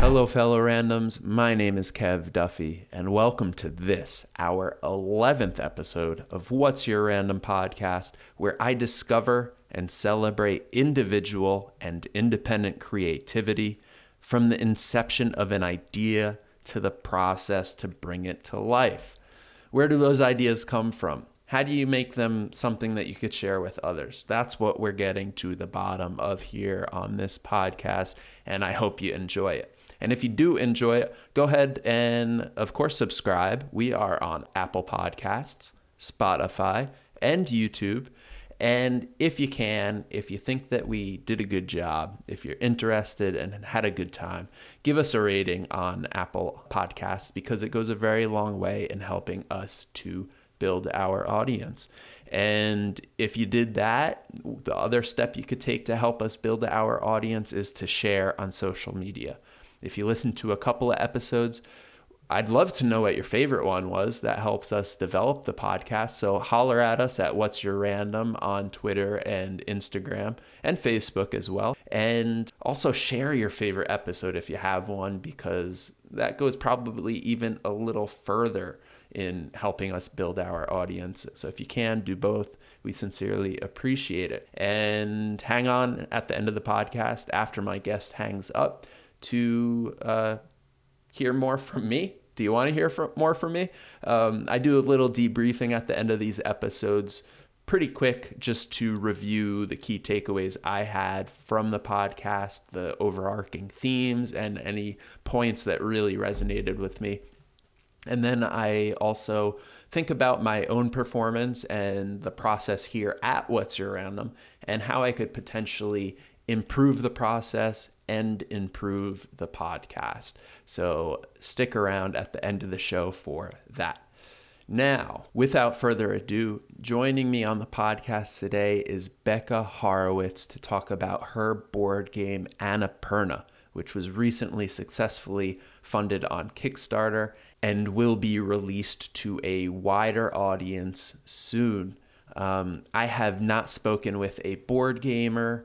Hello, fellow randoms. My name is Kev Duffy, and welcome to this, our 11th episode of What's Your Random Podcast, where I discover and celebrate individual and independent creativity from the inception of an idea to the process to bring it to life. Where do those ideas come from? How do you make them something that you could share with others? That's what we're getting to the bottom of here on this podcast, and I hope you enjoy it. And if you do enjoy it, go ahead and, of course, subscribe. We are on Apple Podcasts, Spotify, and YouTube. And if you can, if you think that we did a good job, if you're interested and had a good time, give us a rating on Apple Podcasts because it goes a very long way in helping us to build our audience. And if you did that, the other step you could take to help us build our audience is to share on social media. If you listen to a couple of episodes, I'd love to know what your favorite one was. That helps us develop the podcast. So holler at us at What's Your Random on Twitter and Instagram and Facebook as well. And also share your favorite episode if you have one, because that goes probably even a little further in helping us build our audience. So if you can, do both. We sincerely appreciate it. And hang on at the end of the podcast after my guest hangs up to hear more from me. Do you want to hear more from me? I do a little debriefing at the end of these episodes, pretty quick, just to review the key takeaways I had from the podcast, the overarching themes, and any points that really resonated with me. And then I also think about my own performance and the process here at What's Your Random and how I could potentially improve the process and improve the podcast. So stick around at the end of the show for that. Now, without further ado, joining me on the podcast today is Becca Horowitz to talk about her board game Annapurna, which was recently successfully funded on Kickstarter and will be released to a wider audience soon. I have not spoken with a board game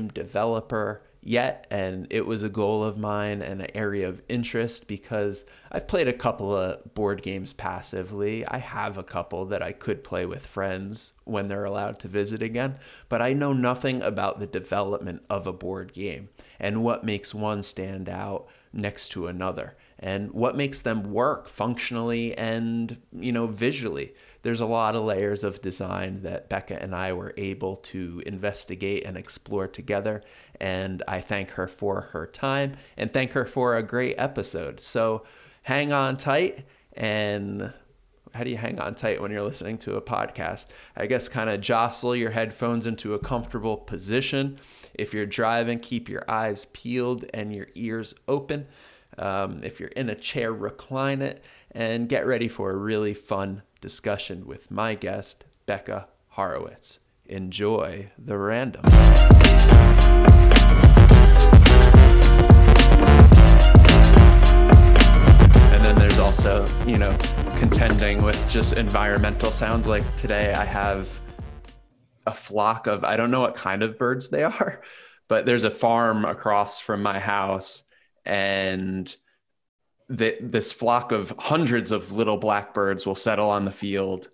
developer yet, and it was a goal of mine and an area of interest because I've played a couple of board games passively. I have a couple that I could play with friends when they're allowed to visit again, but I know nothing about the development of a board game and what makes one stand out next to another and what makes them work functionally and, visually. There's a lot of layers of design that Becca and I were able to investigate and explore together, and I thank her for her time and thank her for a great episode. So hang on tight. And how do you hang on tight when you're listening to a podcast? I guess kind of jostle your headphones into a comfortable position. If you're driving, keep your eyes peeled and your ears open. If you're in a chair, recline it and get ready for a really fun discussion with my guest, Becca Horowitz. Enjoy the random. And then there's also, contending with just environmental sounds. Like today I have a flock of, I don't know what kind of birds they are, but there's a farm across from my house, and this flock of hundreds of little blackbirds will settle on the field.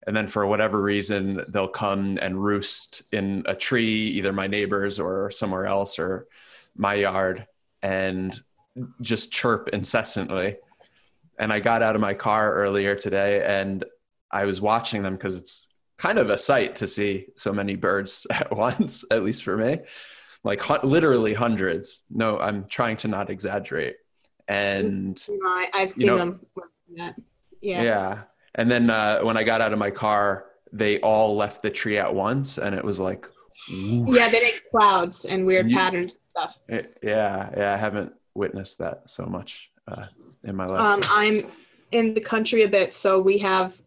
And then for whatever reason, they'll come and roost in a tree, either my neighbor's or somewhere else or my yard, and just chirp incessantly. And I got out of my car earlier today and I was watching them because it's kind of a sight to see so many birds at once, at least for me, like literally hundreds. No, I'm trying to not exaggerate. And I've seen them. Yeah. And then when I got out of my car, they all left the tree at once, and it was like, whoosh. Yeah, they make clouds and weird patterns and stuff. Yeah, I haven't witnessed that so much in my life. I'm in the country a bit, so we have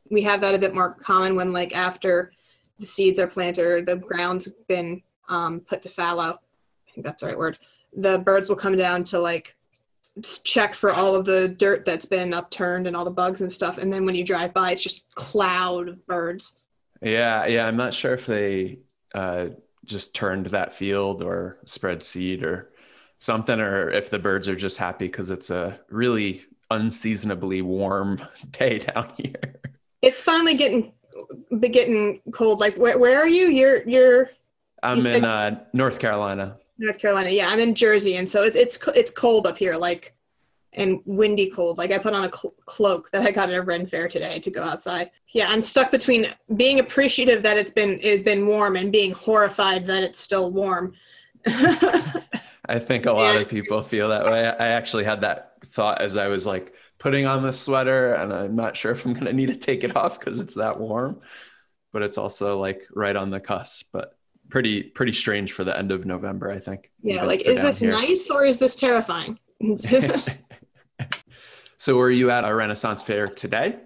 that a bit more common when, like, after the seeds are planted or the ground's been put to fallow. I think that's the right word. The birds will come down to, like, check for all of the dirt that's been upturned and all the bugs and stuff, and then when you drive by, it's just cloud of birds. Yeah, I'm not sure if they just turned that field or spread seed or something, or if the birds are just happy because it's a really unseasonably warm day down here. It's finally getting cold. Like where are you? You I'm in said North Carolina. North Carolina. Yeah, I'm in Jersey, and so it's cold up here, like, and windy cold. Like I put on a cloak that I got at a Ren Fair today to go outside. Yeah, I'm stuck between being appreciative that it's been warm and being horrified that it's still warm. I think a lot of people feel that way. I actually had that thought as I was like putting on the sweater, and I'm not sure if I'm going to need to take it off because it's that warm, but it's also like right on the cusp, but pretty strange for the end of November, I think. Yeah, like, is this here. Nice or is this terrifying? So were you at a Renaissance fair today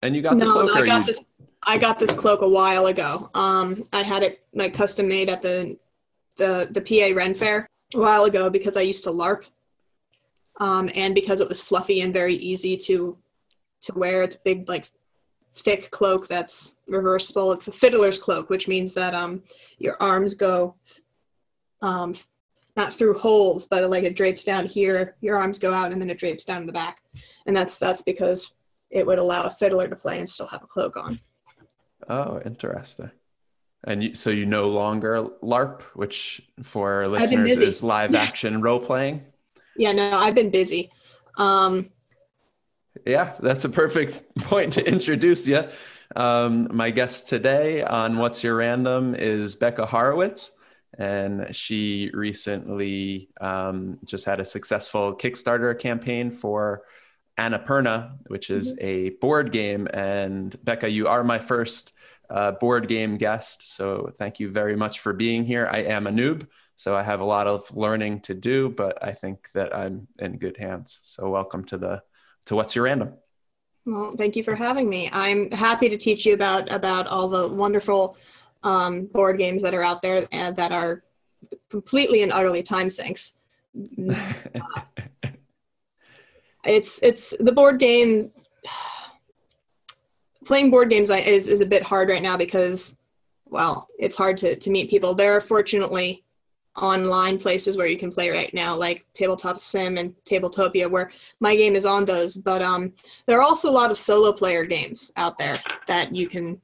and you got the cloak? I got this cloak a while ago. I had it like custom made at the PA Ren Fair a while ago because I used to LARP, and because it was fluffy and very easy to wear. It's big, like, thick cloak that's reversible. It's a fiddler's cloak, which means that your arms go not through holes, but like it drapes down here. Your arms go out and then it drapes down in the back, and that's because it would allow a fiddler to play and still have a cloak on. Oh, interesting. And so you no longer LARP, which for listeners is live action role playing? Yeah, no, I've been busy. Yeah, that's a perfect point to introduce you. My guest today on What's Your Random is Becca Horowitz, and she recently just had a successful Kickstarter campaign for Annapurna, which is a board game. And Becca, you are my first board game guest, so thank you very much for being here. I am a noob, so I have a lot of learning to do, but I think that I'm in good hands. So welcome to What's Your Random. Well, thank you for having me. I'm happy to teach you about all the wonderful board games that are out there and that are completely and utterly time sinks. It's the board game. Playing board games is a bit hard right now because, well, it's hard to meet people. There are fortunately online places where you can play right now, like Tabletop Sim and Tabletopia, where my game is on those. But there are also a lot of solo player games out there that you can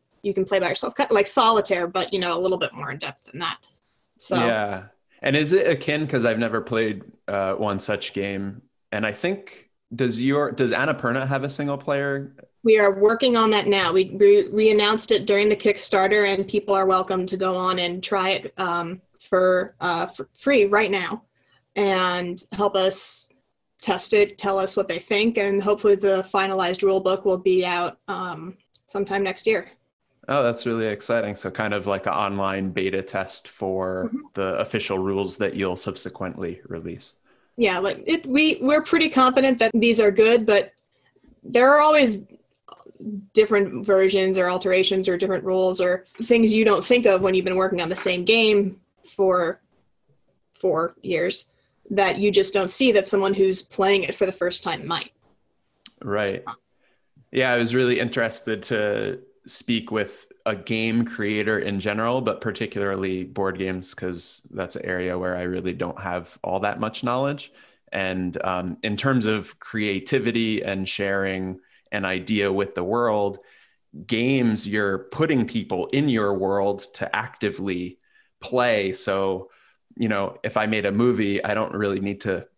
play by yourself, kind of like Solitaire, but a little bit more in depth than that. So yeah. And is it akin? Because I've never played one such game, and I think does Annapurna have a single player? We are working on that now. We announced it during the Kickstarter, and people are welcome to go on and try it for free right now and help us test it, tell us what they think, and hopefully the finalized rule book will be out sometime next year. Oh, that's really exciting. So kind of like an online beta test for the official rules that you'll subsequently release. Yeah, we're pretty confident that these are good, but there are always different versions or alterations or different rules or things you don't think of when you've been working on the same game for 4 years that you just don't see that someone who's playing it for the first time might. Right. Yeah, I was really interested to speak with a game creator in general, but particularly board games, because that's an area where I really don't have all that much knowledge. And in terms of creativity and sharing an idea with the world, games, you're putting people in your world to actively play. So, if I made a movie, I don't really need to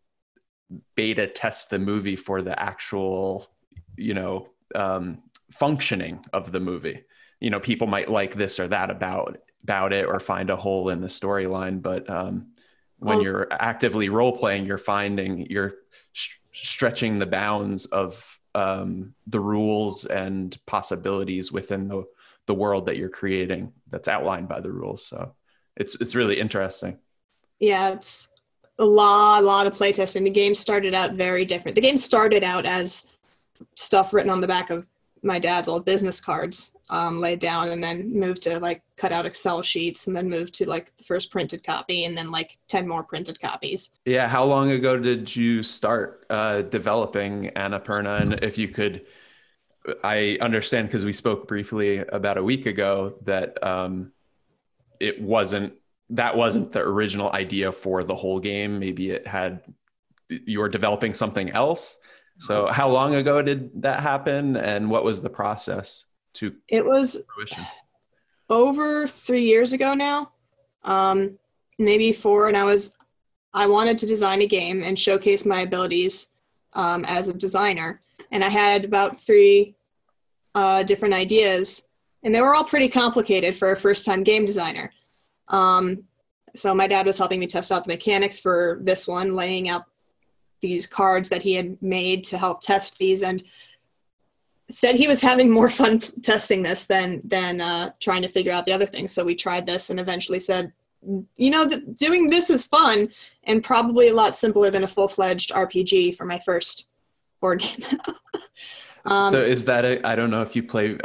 beta test the movie for the actual, functioning of the movie. People might like this or that about it or find a hole in the storyline. But when you're actively role playing, you're stretching the bounds of the rules and possibilities within the world that you're creating that's outlined by the rules. So it's really interesting. Yeah, it's a lot of playtesting. The game started out very different. The game started out as stuff written on the back of my dad's old business cards, laid down, and then moved to like cut out Excel sheets, and then moved to like the first printed copy, and then like 10 more printed copies. Yeah. How long ago did you start developing Annapurna? And if you could, I understand because we spoke briefly about a week ago that it wasn't that wasn't the original idea for the whole game. Maybe you were developing something else. So how long ago did that happen, and what was the process to It was fruition? over 3 years ago now, maybe four, and I wanted to design a game and showcase my abilities as a designer, and I had about three different ideas, and they were all pretty complicated for a first-time game designer. So my dad was helping me test out the mechanics for this one, laying out these cards that he had made to help test these, and said he was having more fun testing this than trying to figure out the other things. So we tried this and eventually said, doing this is fun and probably a lot simpler than a full-fledged RPG for my first board game. So is that I don't know if you play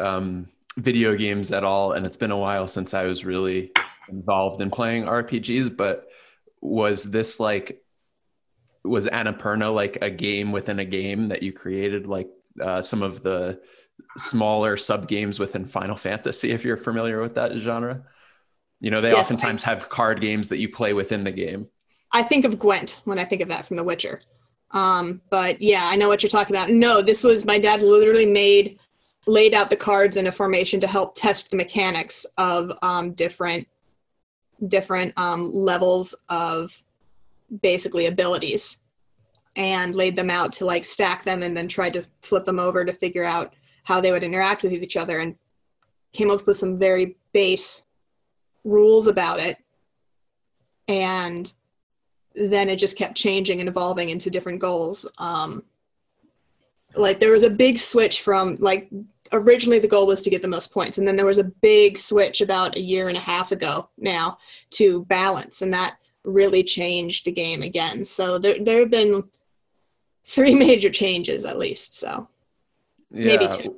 video games at all, and it's been a while since I was really involved in playing RPGs, but was Annapurna like a game within a game that you created, like some of the smaller sub games within Final Fantasy, if you're familiar with that genre? They Yes, oftentimes have card games that you play within the game. I think of Gwent when I think of that from The Witcher. But yeah, I know what you're talking about. No, this was my dad literally laid out the cards in a formation to help test the mechanics of different levels of basically abilities, and laid them out to like stack them and then tried to flip them over to figure out how they would interact with each other, and came up with some very base rules about it. And then it just kept changing and evolving into different goals. Like there was a big switch from like originally the goal was to get the most points, and then there was a big switch about a year and a half ago now to balance, and that really changed the game again. So there have been 3 major changes at least. So maybe 2.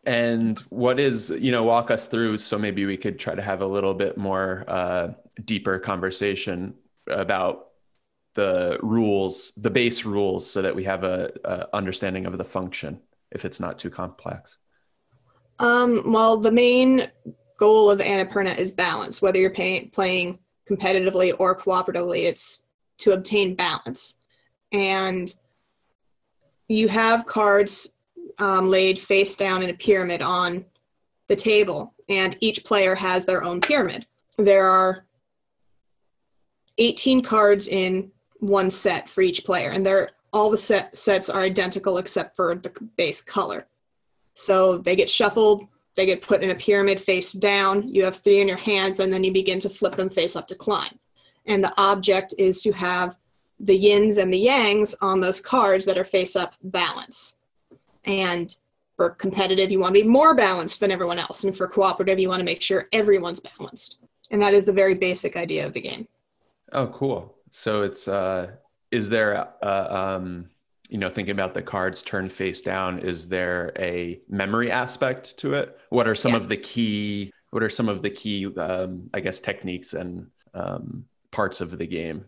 And what is, walk us through, so maybe we could try to have a little bit more deeper conversation about the rules, the base rules, so that we have a understanding of the function, if it's not too complex. Well, the main goal of Annapurna is balance. Whether you're playing competitively or cooperatively, it's to obtain balance. And you have cards laid face down in a pyramid on the table, and each player has their own pyramid. There are 18 cards in one set for each player, and all the sets are identical except for the base color. So they get shuffled, they get put in a pyramid face down, you have 3 in your hands, and then you begin to flip them face up to climb. And the object is to have the yins and the yangs on those cards that are face up balance. And for competitive, you want to be more balanced than everyone else. And for cooperative, you want to make sure everyone's balanced. And that is the very basic idea of the game. Oh, cool. So it's, is there, thinking about the cards turned face down, is there a memory aspect to it? What are some of the key, I guess, techniques and parts of the game?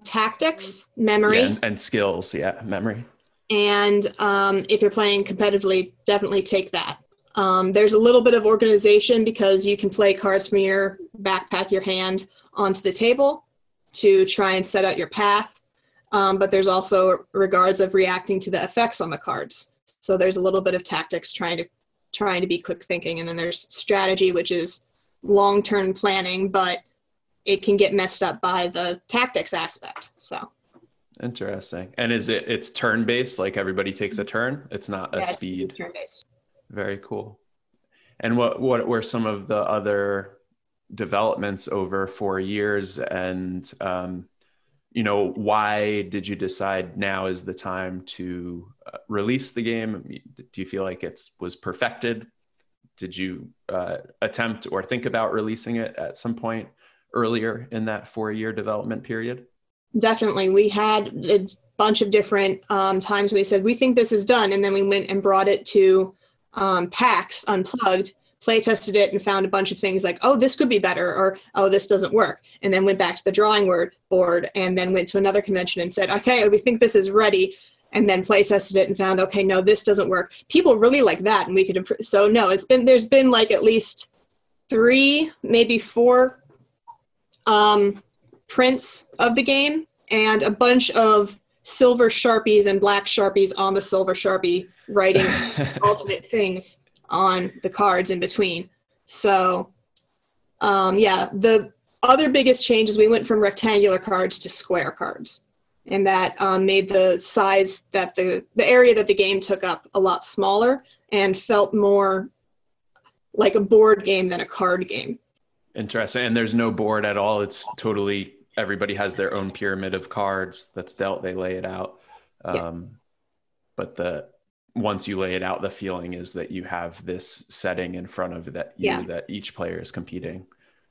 Tactics, memory. And skills, memory. And if you're playing competitively, definitely take that. There's a little bit of organization because you can play cards from your backpack, your hand, onto the table to try and set out your path. But there's also regards of reacting to the effects on the cards. So there's a little bit of tactics trying to be quick thinking. And then there's strategy, which is long-term planning, but it can get messed up by the tactics aspect. So interesting. And it's turn-based, like everybody takes a turn? It's not a speed? It's turn-based. Very cool. And what were some of the other developments over 4 years? And, why did you decide now is the time to release the game? Do you feel like it was perfected? Did you attempt or think about releasing it at some point earlier in that 4-year development period? Definitely. We had a bunch of different times we said, we think this is done. And then we went and brought it to PAX Unplugged, play tested it, and found a bunch of things like, oh, this could be better, or, oh, this doesn't work. And then went back to the drawing board and then went to another convention and said, okay, we think this is ready. And then play tested it and found, okay, no, this doesn't work. People really like that. And we could improve. So no, there's been like at least 3, maybe 4 prints of the game and a bunch of silver Sharpies and black Sharpies on the silver Sharpie writing alternate things on the cards in between. So, yeah, the other biggest change is we went from rectangular cards to square cards. And that made the size that the area that the game took up a lot smaller and felt more like a board game than a card game. Interesting. And there's no board at all. It's totally, everybody has their own pyramid of cards that's dealt, they lay it out. But once you lay it out, the feeling is that you have this setting in front of that each player is competing.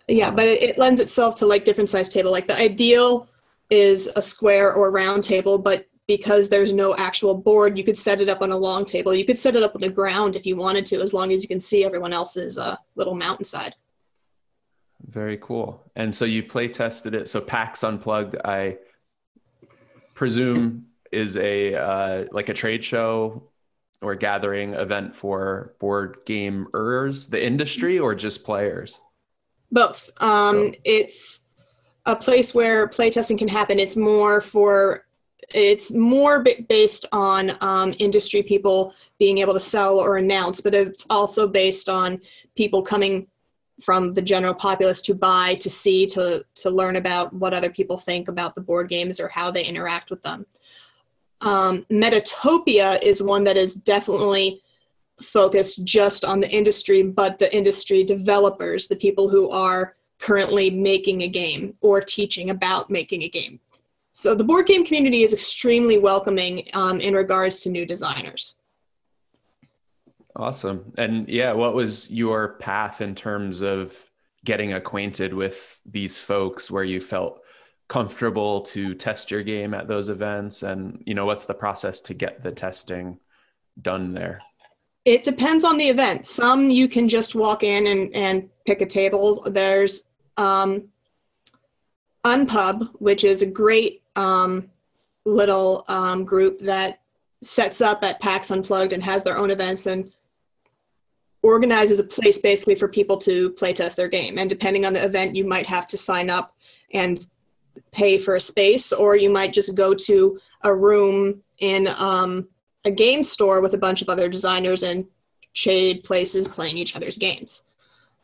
Yeah, but it lends itself to like different size table. Like the ideal is a square or round table, but because there's no actual board, you could set it up on a long table. You could set it up on the ground if you wanted to, as long as you can see everyone else's little mountainside. Very cool. And so you play tested it. So PAX Unplugged, I presume, is a like a trade show or gathering event for board gamers, the industry, or just players? Both. It's a place where playtesting can happen. It's more based on industry people being able to sell or announce, but it's also based on people coming from the general populace to buy, to see, to learn about what other people think about the board games or how they interact with them. Metatopia is one that is definitely focused just on the industry, but the industry developers, the people who are currently making a game or teaching about making a game. So the board game community is extremely welcoming in regards to new designers. Awesome. And yeah, what was your path in terms of getting acquainted with these folks where you felt comfortable to test your game at those events? And, what's the process to get the testing done there? It depends on the event. Some you can just walk in and pick a table. There's Unpub, which is a great little group that sets up at PAX Unplugged and has their own events and organizes a place basically for people to play test their game. And depending on the event, you might have to sign up and pay for a space, or you might just go to a room in a game store with a bunch of other designers and trade places playing each other's games.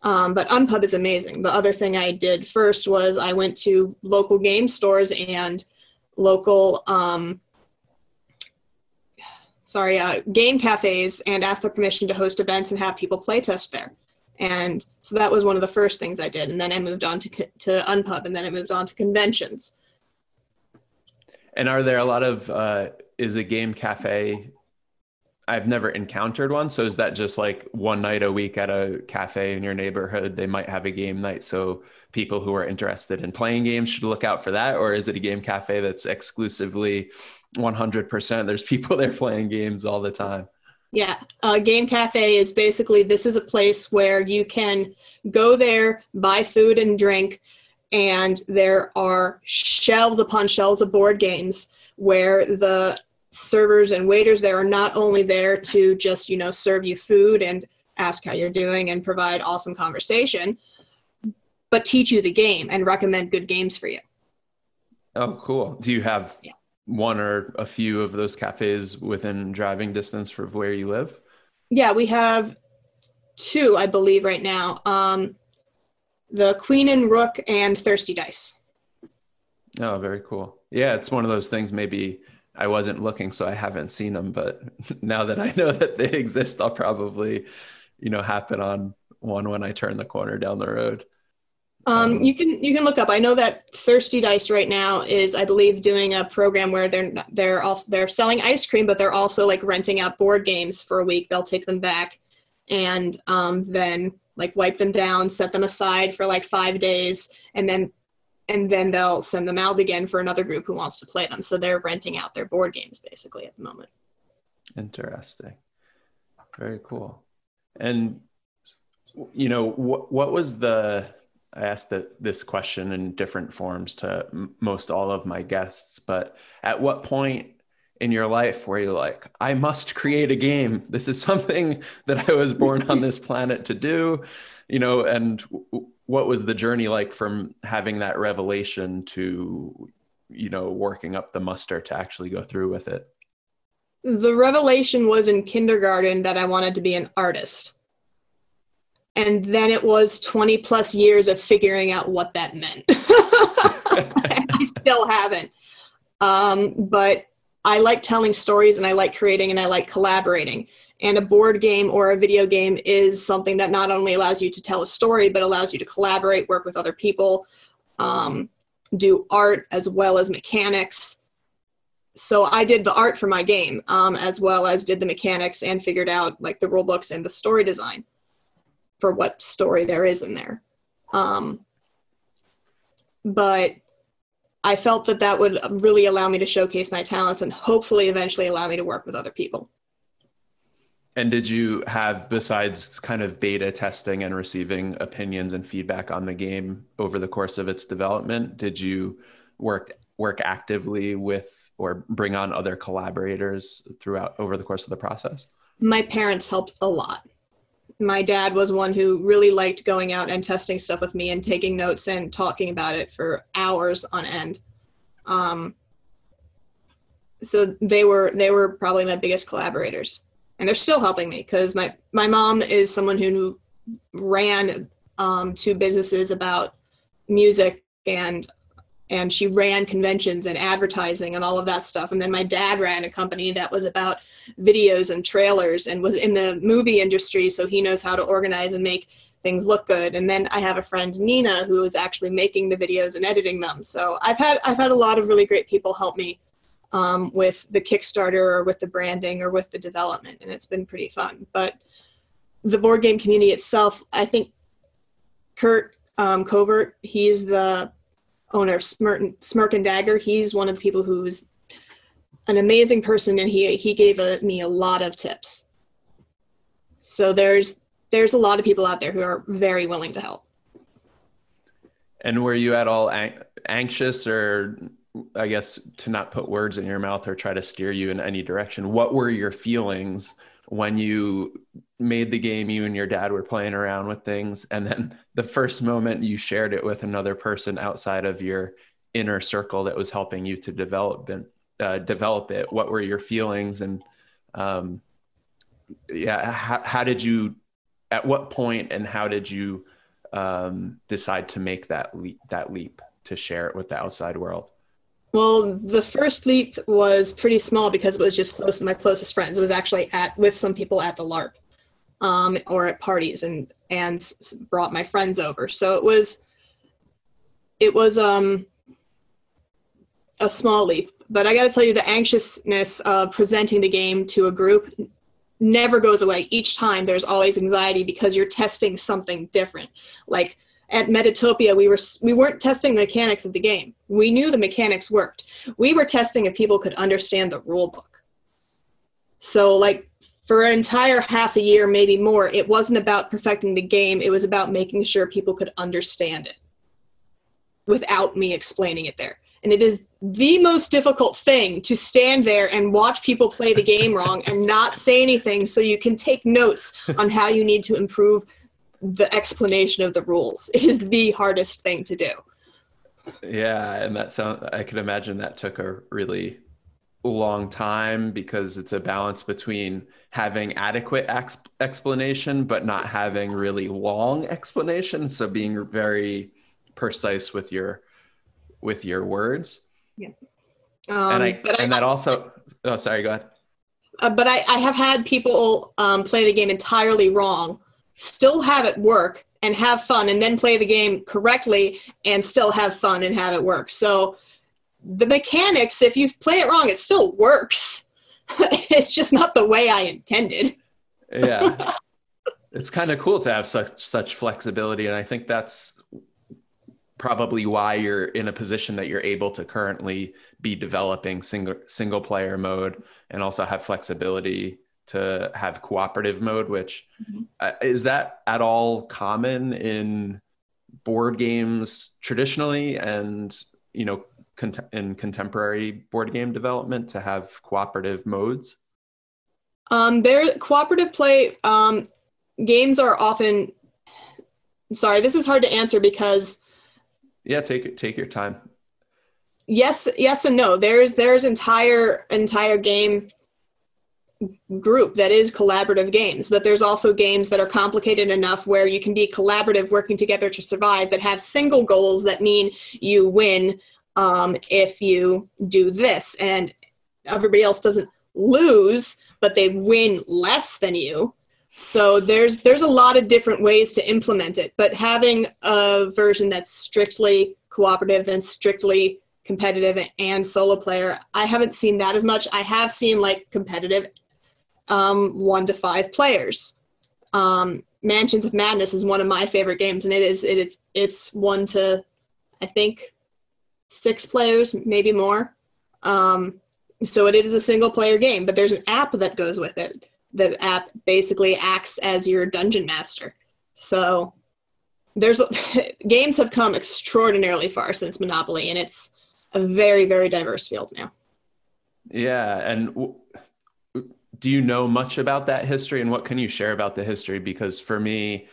But Unpub is amazing. The other thing I did first was I went to local game stores and local game cafes and asked for permission to host events and have people play test there. And so that was one of the first things I did. And then I moved on to Unpub, and then I moved on to conventions. And are there a lot of, is a game cafe, I've never encountered one. So is that just like one night a week at a cafe in your neighborhood, they might have a game night, so people who are interested in playing games should look out for that? Or is it a game cafe that's exclusively 100%? There's people there playing games all the time. Yeah, Game Cafe is basically, this is a place where you can go there, buy food and drink, and there are shelves upon shelves of board games where the servers and waiters there are not only there to just, serve you food and ask how you're doing and provide awesome conversation, but teach you the game and recommend good games for you. Oh, cool. Do you have one or a few of those cafes within driving distance from where you live? Yeah, we have 2, I believe, right now. The Queen and Rook and Thirsty Dice. Oh, very cool. Yeah, it's one of those things, maybe I wasn't looking, so I haven't seen them, but now that I know that they exist, I'll probably, happen on one when I turn the corner down the road. You can look up. I know that Thirsty Dice right now is, I believe, doing a program where they're selling ice cream, but they're also like renting out board games for a week. They'll take them back and then like wipe them down, set them aside for like 5 days, and then they'll send them out again for another group who wants to play them. So they're renting out their board games basically at the moment. Interesting. Very cool. And what was I asked this question in different forms to most all of my guests, but at what point in your life where you're like, I must create a game. This is something that I was born on this planet to do, and what was the journey like from having that revelation to, working up the muster to actually go through with it? The revelation was in kindergarten that I wanted to be an artist. And then it was 20 plus years of figuring out what that meant. And I still haven't. But I like telling stories, and I like creating, and I like collaborating. And a board game or a video game is something that not only allows you to tell a story, but allows you to collaborate, work with other people, do art as well as mechanics. So I did the art for my game, as well as did the mechanics and figured out like the rule books and the story design for what story there is in there. But I felt that that would really allow me to showcase my talents and hopefully eventually allow me to work with other people. And did you have, besides kind of beta testing and receiving opinions and feedback on the game over the course of its development, did you work actively with or bring on other collaborators throughout over the course of the process? My parents helped a lot. My dad was one who really liked going out and testing stuff with me and taking notes and talking about it for hours on end. So they were probably my biggest collaborators. And they're still helping me because my mom is someone who ran two businesses about music, and she ran conventions and advertising and all of that stuff. And then my dad ran a company that was about videos and trailers and was in the movie industry, so he knows how to organize and make things look good. And then I have a friend, Nina, who is actually making the videos and editing them. So I've had a lot of really great people help me with the Kickstarter or with the branding or with the development, and it's been pretty fun. But the board game community itself, I think Kurt Covert, he's the owner of Smirk and Dagger. He's one of the people who's an amazing person, and he gave me a lot of tips. So there's a lot of people out there who are very willing to help. And were you at all anxious, or I guess to not put words in your mouth or try to steer you in any direction, what were your feelings when you made the game, you and your dad were playing around with things, and then the first moment you shared it with another person outside of your inner circle that was helping you to develop it? What were your feelings? And how did you, at what point and how did you decide to make that leap to share it with the outside world? Well, the first leap was pretty small because it was just my closest friends. It was actually with some people at the LARP or at parties, and brought my friends over. So it was a small leap. But I got to tell you, the anxiousness of presenting the game to a group never goes away. Each time there's always anxiety because you're testing something different. Like at Metatopia, we weren't testing the mechanics of the game. We knew the mechanics worked. We were testing if people could understand the rule book. So like for an entire half a year, maybe more, it wasn't about perfecting the game. It was about making sure people could understand it without me explaining it there. And it is the most difficult thing to stand there and watch people play the game wrong and not say anything so you can take notes on how you need to improve the explanation of the rules. It is the hardest thing to do. Yeah, and I could imagine that took a really long time because it's a balance between having adequate explanation but not having really long explanation. So being very precise with your words. Yeah. Oh, sorry, go ahead. But I have had people play the game entirely wrong, still have it work and have fun, and then play the game correctly and still have fun and have it work. So the mechanics, if you play it wrong, it still works. It's just not the way I intended. Yeah. It's kind of cool to have such flexibility, and I think that's probably why you're in a position that you're able to currently be developing single player mode and also have flexibility to have cooperative mode, which is that at all common in board games traditionally? And, in contemporary board game development to have cooperative modes? Their cooperative play games are often. Sorry, this is hard to answer because. Yeah, take your time. Yes and no. There's entire game group that is collaborative games, but there's also games that are complicated enough where you can be collaborative, working together to survive, but have single goals that mean you win if you do this, and everybody else doesn't lose, but they win less than you. So there's a lot of different ways to implement it, but having a version that's strictly cooperative and strictly competitive and solo player, I haven't seen that as much. I have seen like competitive 1 to 5 players. Mansions of Madness is one of my favorite games, and it's 1 to, I think, 6 players, maybe more. So it is a single player game, but there's an app that goes with it. The app basically acts as your dungeon master. So games have come extraordinarily far since Monopoly, and it's a very, very diverse field now. Yeah, and do you know much about that history, and what can you share about the history? Because for me,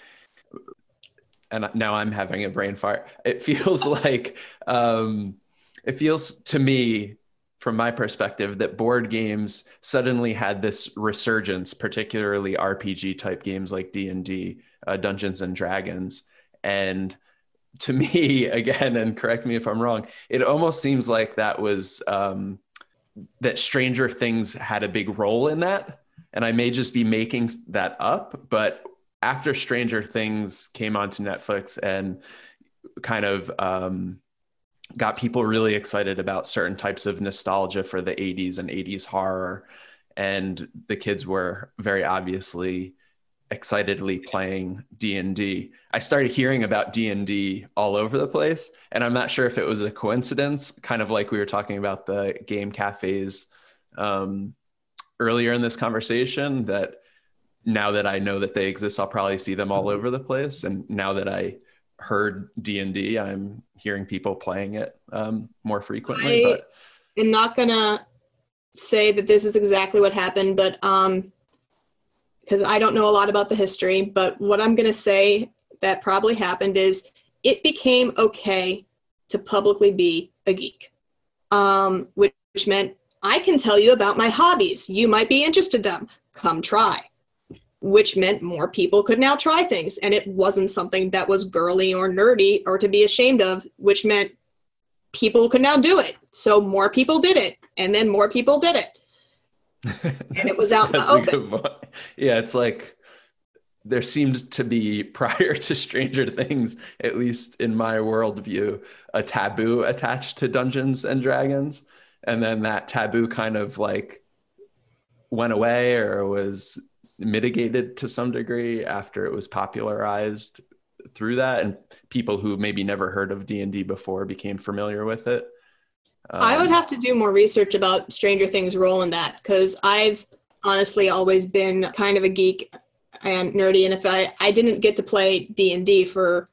and now I'm having a brain fart, it feels like, it feels to me, from my perspective, that board games suddenly had this resurgence, particularly RPG type games like D&D, Dungeons and Dragons. And to me, again, and correct me if I'm wrong, it almost seems like that was that Stranger Things had a big role in that. And I may just be making that up, but after Stranger Things came onto Netflix and kind of got people really excited about certain types of nostalgia for the 80s and 80s horror, and the kids were very obviously excitedly playing D&D, I started hearing about D&D all over the place. And I'm not sure if it was a coincidence, kind of like we were talking about the game cafes earlier in this conversation, that now that I know that they exist, I'll probably see them all over the place. And now that I heard D&D, I'm hearing people playing it more frequently. But I'm not gonna say that this is exactly what happened, but because I don't know a lot about the history, but what I'm gonna say that probably happened is it became okay to publicly be a geek, which meant I can tell you about my hobbies. You might be interested in them. Come try. Which meant more people could now try things, and it wasn't something that was girly or nerdy or to be ashamed of, which meant people could now do it. So more people did it, and then more people did it. And it was out in the open. Yeah, it's like there seemed to be, prior to Stranger Things, at least in my worldview, a taboo attached to Dungeons and Dragons. And then that taboo kind of like went away or was mitigated to some degree after it was popularized through that, and people who maybe never heard of D&D before became familiar with it. I would have to do more research about Stranger Things' role in that, because I've honestly always been kind of a geek and nerdy, and if I didn't get to play D&D for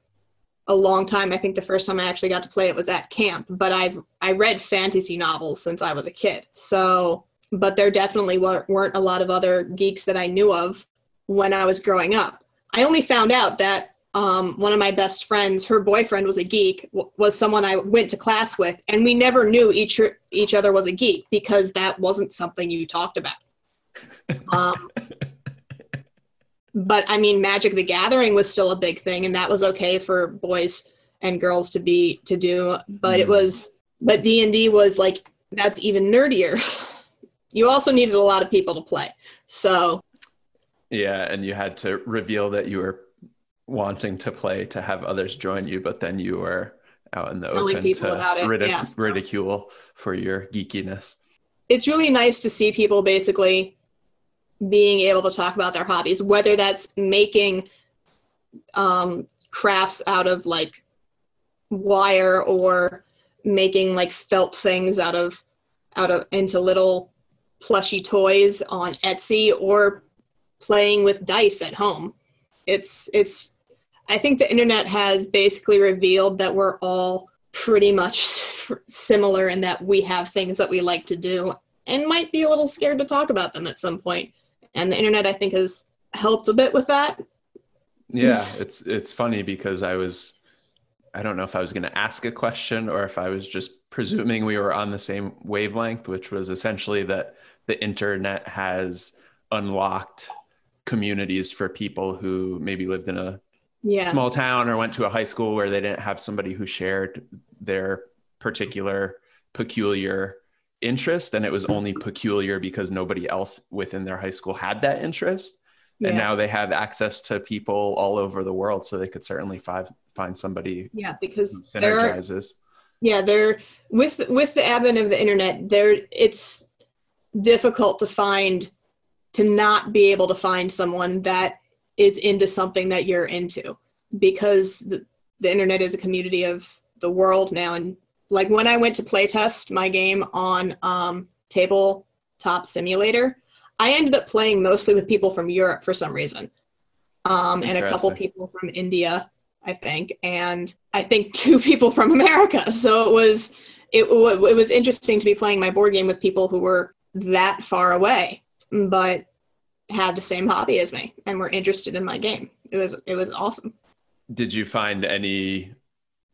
a long time. I think the first time I actually got to play it was at camp, but I read fantasy novels since I was a kid. So, but there definitely weren't a lot of other geeks that I knew of when I was growing up. I only found out that one of my best friends, her boyfriend was a geek, was someone I went to class with, and we never knew each other was a geek because that wasn't something you talked about. But I mean, Magic the Gathering was still a big thing, and that was okay for boys and girls to do. But but D&D was like, that's even nerdier. You also needed a lot of people to play. So yeah, and you had to reveal that you were wanting to play to have others join you, but then you were out in the open to ridicule for your geekiness. It's really nice to see people basically being able to talk about their hobbies, whether that's making crafts out of like wire or making like felt things out of into little plushy toys on Etsy, or playing with dice at home. I think the internet has basically revealed that we're all pretty much similar in that we have things that we like to do and might be a little scared to talk about them at some point. And the internet, I think, has helped a bit with that. Yeah, it's funny because I don't know if I was going to ask a question or if I was just presuming we were on the same wavelength, which was essentially that the internet has unlocked communities for people who maybe lived in a small town or went to a high school where they didn't have somebody who shared their particular peculiar interest. And it was only peculiar because nobody else within their high school had that interest. And now they have access to people all over the world. So they could certainly find somebody because synergizes. They're with the advent of the internet, it's difficult to not be able to find someone that is into something that you're into, because the internet is a community of the world now. And like when I went to playtest my game on Tabletop Simulator, I ended up playing mostly with people from Europe for some reason, and a couple people from India, I think, and I think 2 people from America. So it was interesting to be playing my board game with people who were that far away, but had the same hobby as me and were interested in my game. It was awesome. Did you find any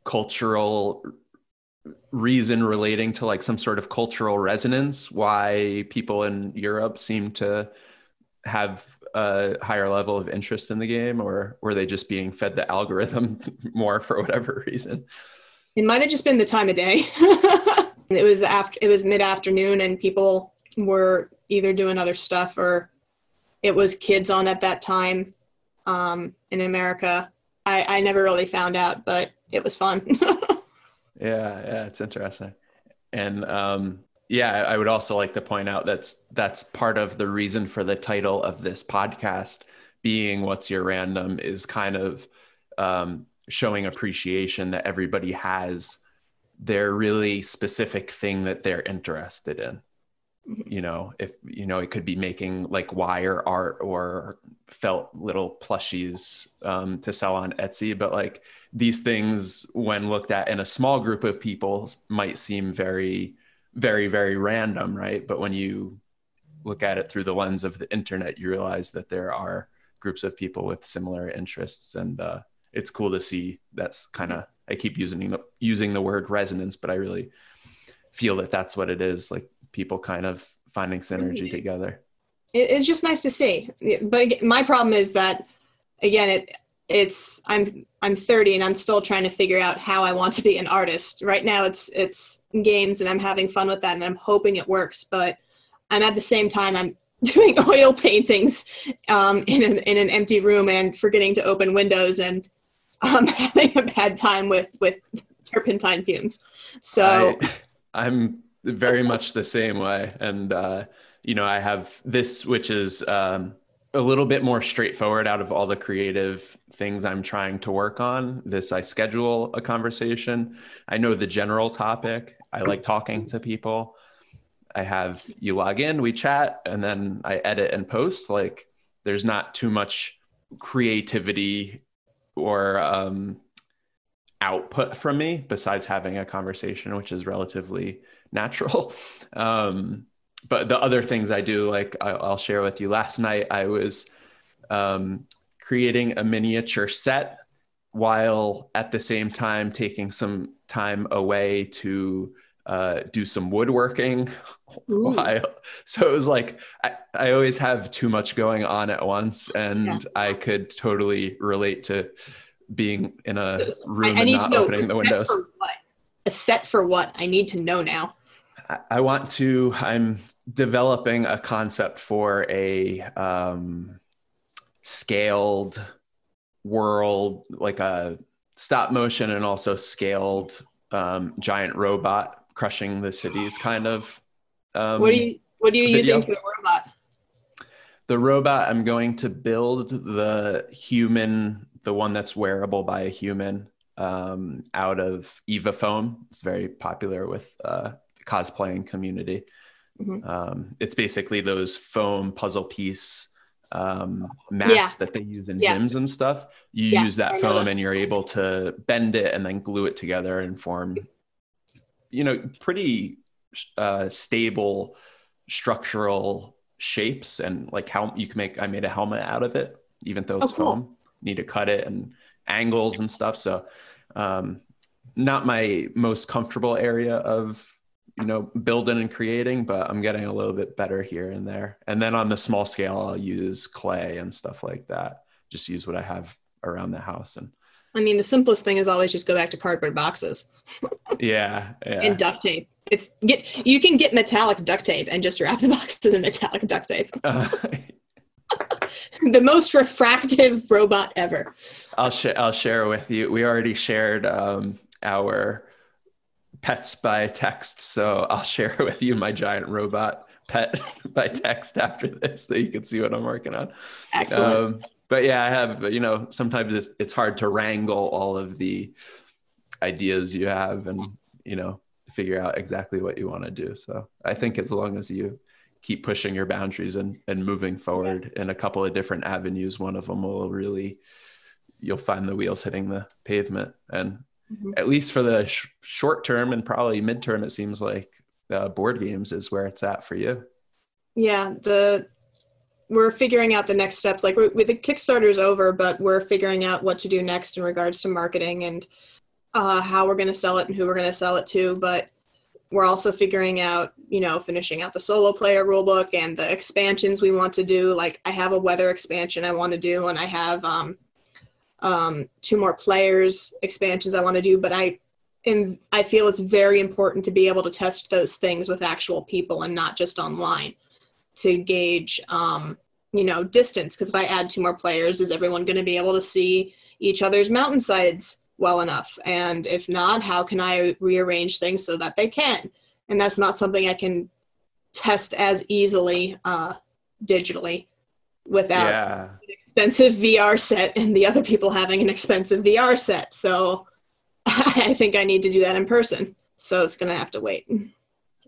cultural reason relating to like some sort of cultural resonance why people in Europe seem to have a higher level of interest in the game, or were they just being fed the algorithm more for whatever reason? It might have just been the time of day. It was mid-afternoon and people were either doing other stuff or it was kids on at that time in America. I never really found out, but it was fun. Yeah, it's interesting. And I would also like to point out that's part of the reason for the title of this podcast being What's Your Random, is kind of showing appreciation that everybody has their really specific thing that they're interested in. You know, if it could be making like wire art or felt little plushies to sell on Etsy, but like these things, when looked at in a small group of people, might seem very, very, very random, right? But when you look at it through the lens of the internet, you realize that there are groups of people with similar interests, and it's cool to see. That's kind of, I keep using the word resonance, but I really feel that that's what it is, like people kind of finding synergy together. It's just nice to see. But my problem is that, again, I'm 30 and I'm still trying to figure out how I want to be an artist. Right now it's games and I'm having fun with that and I'm hoping it works, but I'm at the same time, I'm doing oil paintings in an empty room and forgetting to open windows and having a bad time with turpentine fumes. So I'm very much the same way. And, I have this, which is a little bit more straightforward out of all the creative things I'm trying to work on. I schedule a conversation. I know the general topic. I like talking to people. You log in, we chat, and then I edit and post. Like there's not too much creativity or output from me besides having a conversation, which is relatively natural. But the other things I do, like I'll share with you. Last night, I was creating a miniature set while at the same time taking some time away to do some woodworking. So it was like, I always have too much going on at once, and I could totally relate to being in a room and not opening the windows. A set for what? I need to know now. I'm developing a concept for a scaled world, like a stop motion and also scaled giant robot crushing the cities kind of. What are you using for the robot? The robot, I'm going to build the one that's wearable by a human out of Eva foam. It's very popular with the cosplaying community. Mm-hmm. It's basically those foam puzzle piece mats that they use in gyms and stuff. You use that foam and you're able to bend it and then glue it together and form pretty stable structural shapes, and like how you can I made a helmet out of it, even though it's cool. foam. Need to cut it and angles and stuff. So not my most comfortable area of building and creating, but I'm getting a little bit better here and there. And then on the small scale, I'll use clay and stuff like that. Just use what I have around the house. And I mean, the simplest thing is always just go back to cardboard boxes. yeah. And duct tape. You can get metallic duct tape and just wrap the boxes in metallic duct tape. The most refractive robot ever. I'll share with you. We already shared our pets by text, so I'll share with you my giant robot pet by text after this, so you can see what I'm working on. Excellent. But yeah, I have, sometimes it's hard to wrangle all of the ideas you have and, figure out exactly what you want to do. So I think as long as you keep pushing your boundaries and moving forward in a couple of different avenues, one of them you'll find the wheels hitting the pavement. And at least for the short term and probably midterm, it seems like board games is where it's at for you. Yeah, we're figuring out the next steps. Like with the Kickstarter's over, but we're figuring out what to do next in regards to marketing and how we're going to sell it and who we're going to sell it to. But we're also figuring out, finishing out the solo player rulebook and the expansions we want to do. Like I have a weather expansion I want to do, and I have 2 more players expansions I want to do. But I feel it's very important to be able to test those things with actual people and not just online to gauge, distance. Because if I add 2 more players, is everyone going to be able to see each other's mountainsides well enough? And if not, how can I rearrange things so that they can? And that's not something I can test as easily digitally without an expensive VR set and the other people having an expensive VR set. So I think I need to do that in person. So it's going to have to wait.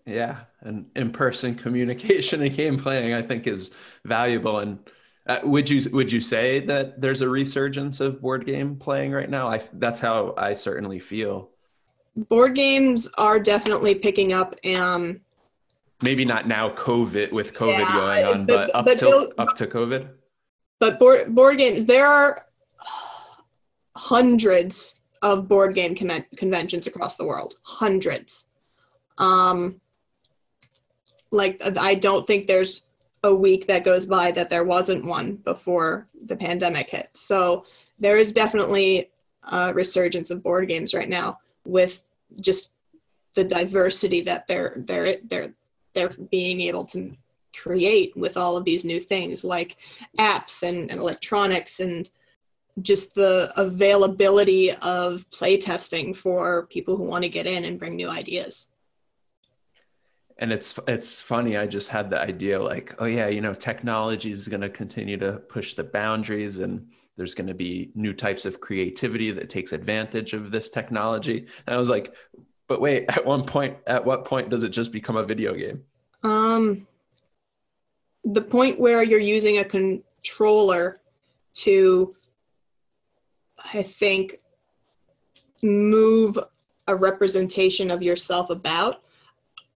Yeah. And in-person communication and game playing, I think, is valuable. And would you say that there's a resurgence of board game playing right now? That's how I certainly feel. Board games are definitely picking up. Maybe not now COVID going on, but up to COVID. But board games, there are hundreds of board game conventions across the world. Hundreds. I don't think there's a week that goes by that there wasn't one before the pandemic hit. So there is definitely a resurgence of board games right now with just the diversity that they're being able to create with all of these new things like apps and electronics, and just the availability of play testing for people who want to get in and bring new ideas. And it's funny, I just had the idea like, oh yeah, technology is going to continue to push the boundaries, and there's going to be new types of creativity that takes advantage of this technology. And I was like, but wait, at what point does it just become a video game? The point where you're using a controller to, I think, move a representation of yourself about.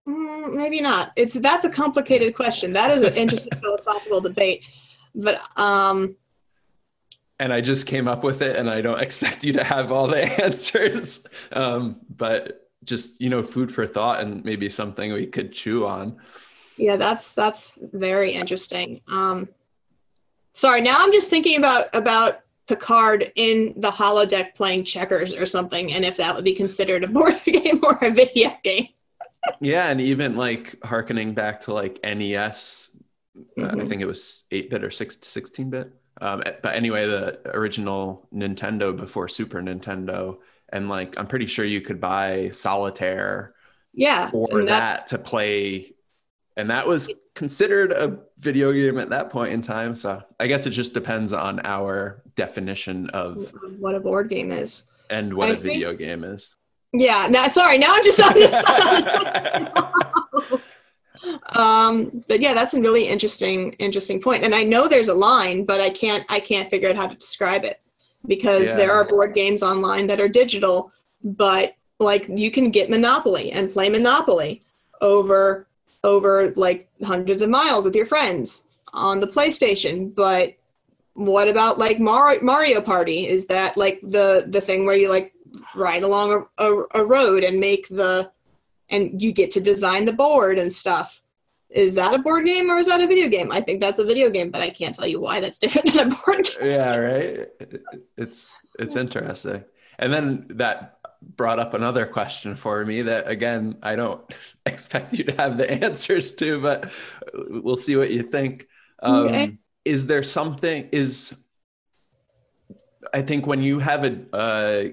Maybe not. That's a complicated question. That is an interesting philosophical debate. But and I just came up with it, and I don't expect you to have all the answers. But just food for thought, and maybe something we could chew on. Yeah, that's very interesting. Sorry, now I'm just thinking about Picard in the holodeck playing checkers or something, and if that would be considered a board game or a video game. Yeah, and even like harkening back to like NES, I think it was 8-bit or 16-bit. But anyway, the original Nintendo before Super Nintendo, and like I'm pretty sure you could buy Solitaire for that to play, and that was considered a video game at that point in time. So I guess it just depends on our definition of what a board game is and what a video game is. Yeah. Now I'm just on this side. But yeah, that's a really interesting point. And I know there's a line, but I can't figure out how to describe it, because there are board games online that are digital, but Like you can get Monopoly and play Monopoly over like hundreds of miles with your friends on the PlayStation. But what about like Mario Party? Is that like the thing where you like ride along a road and and you get to design the board and stuff? Is that a board game or is that a video game? I think that's a video game, but I can't tell you why that's different than a board game. Yeah, right. It's interesting. And then that brought up another question for me that, again, I don't expect you to have the answers to, but we'll see what you think. Okay. Is there something, I think when you have a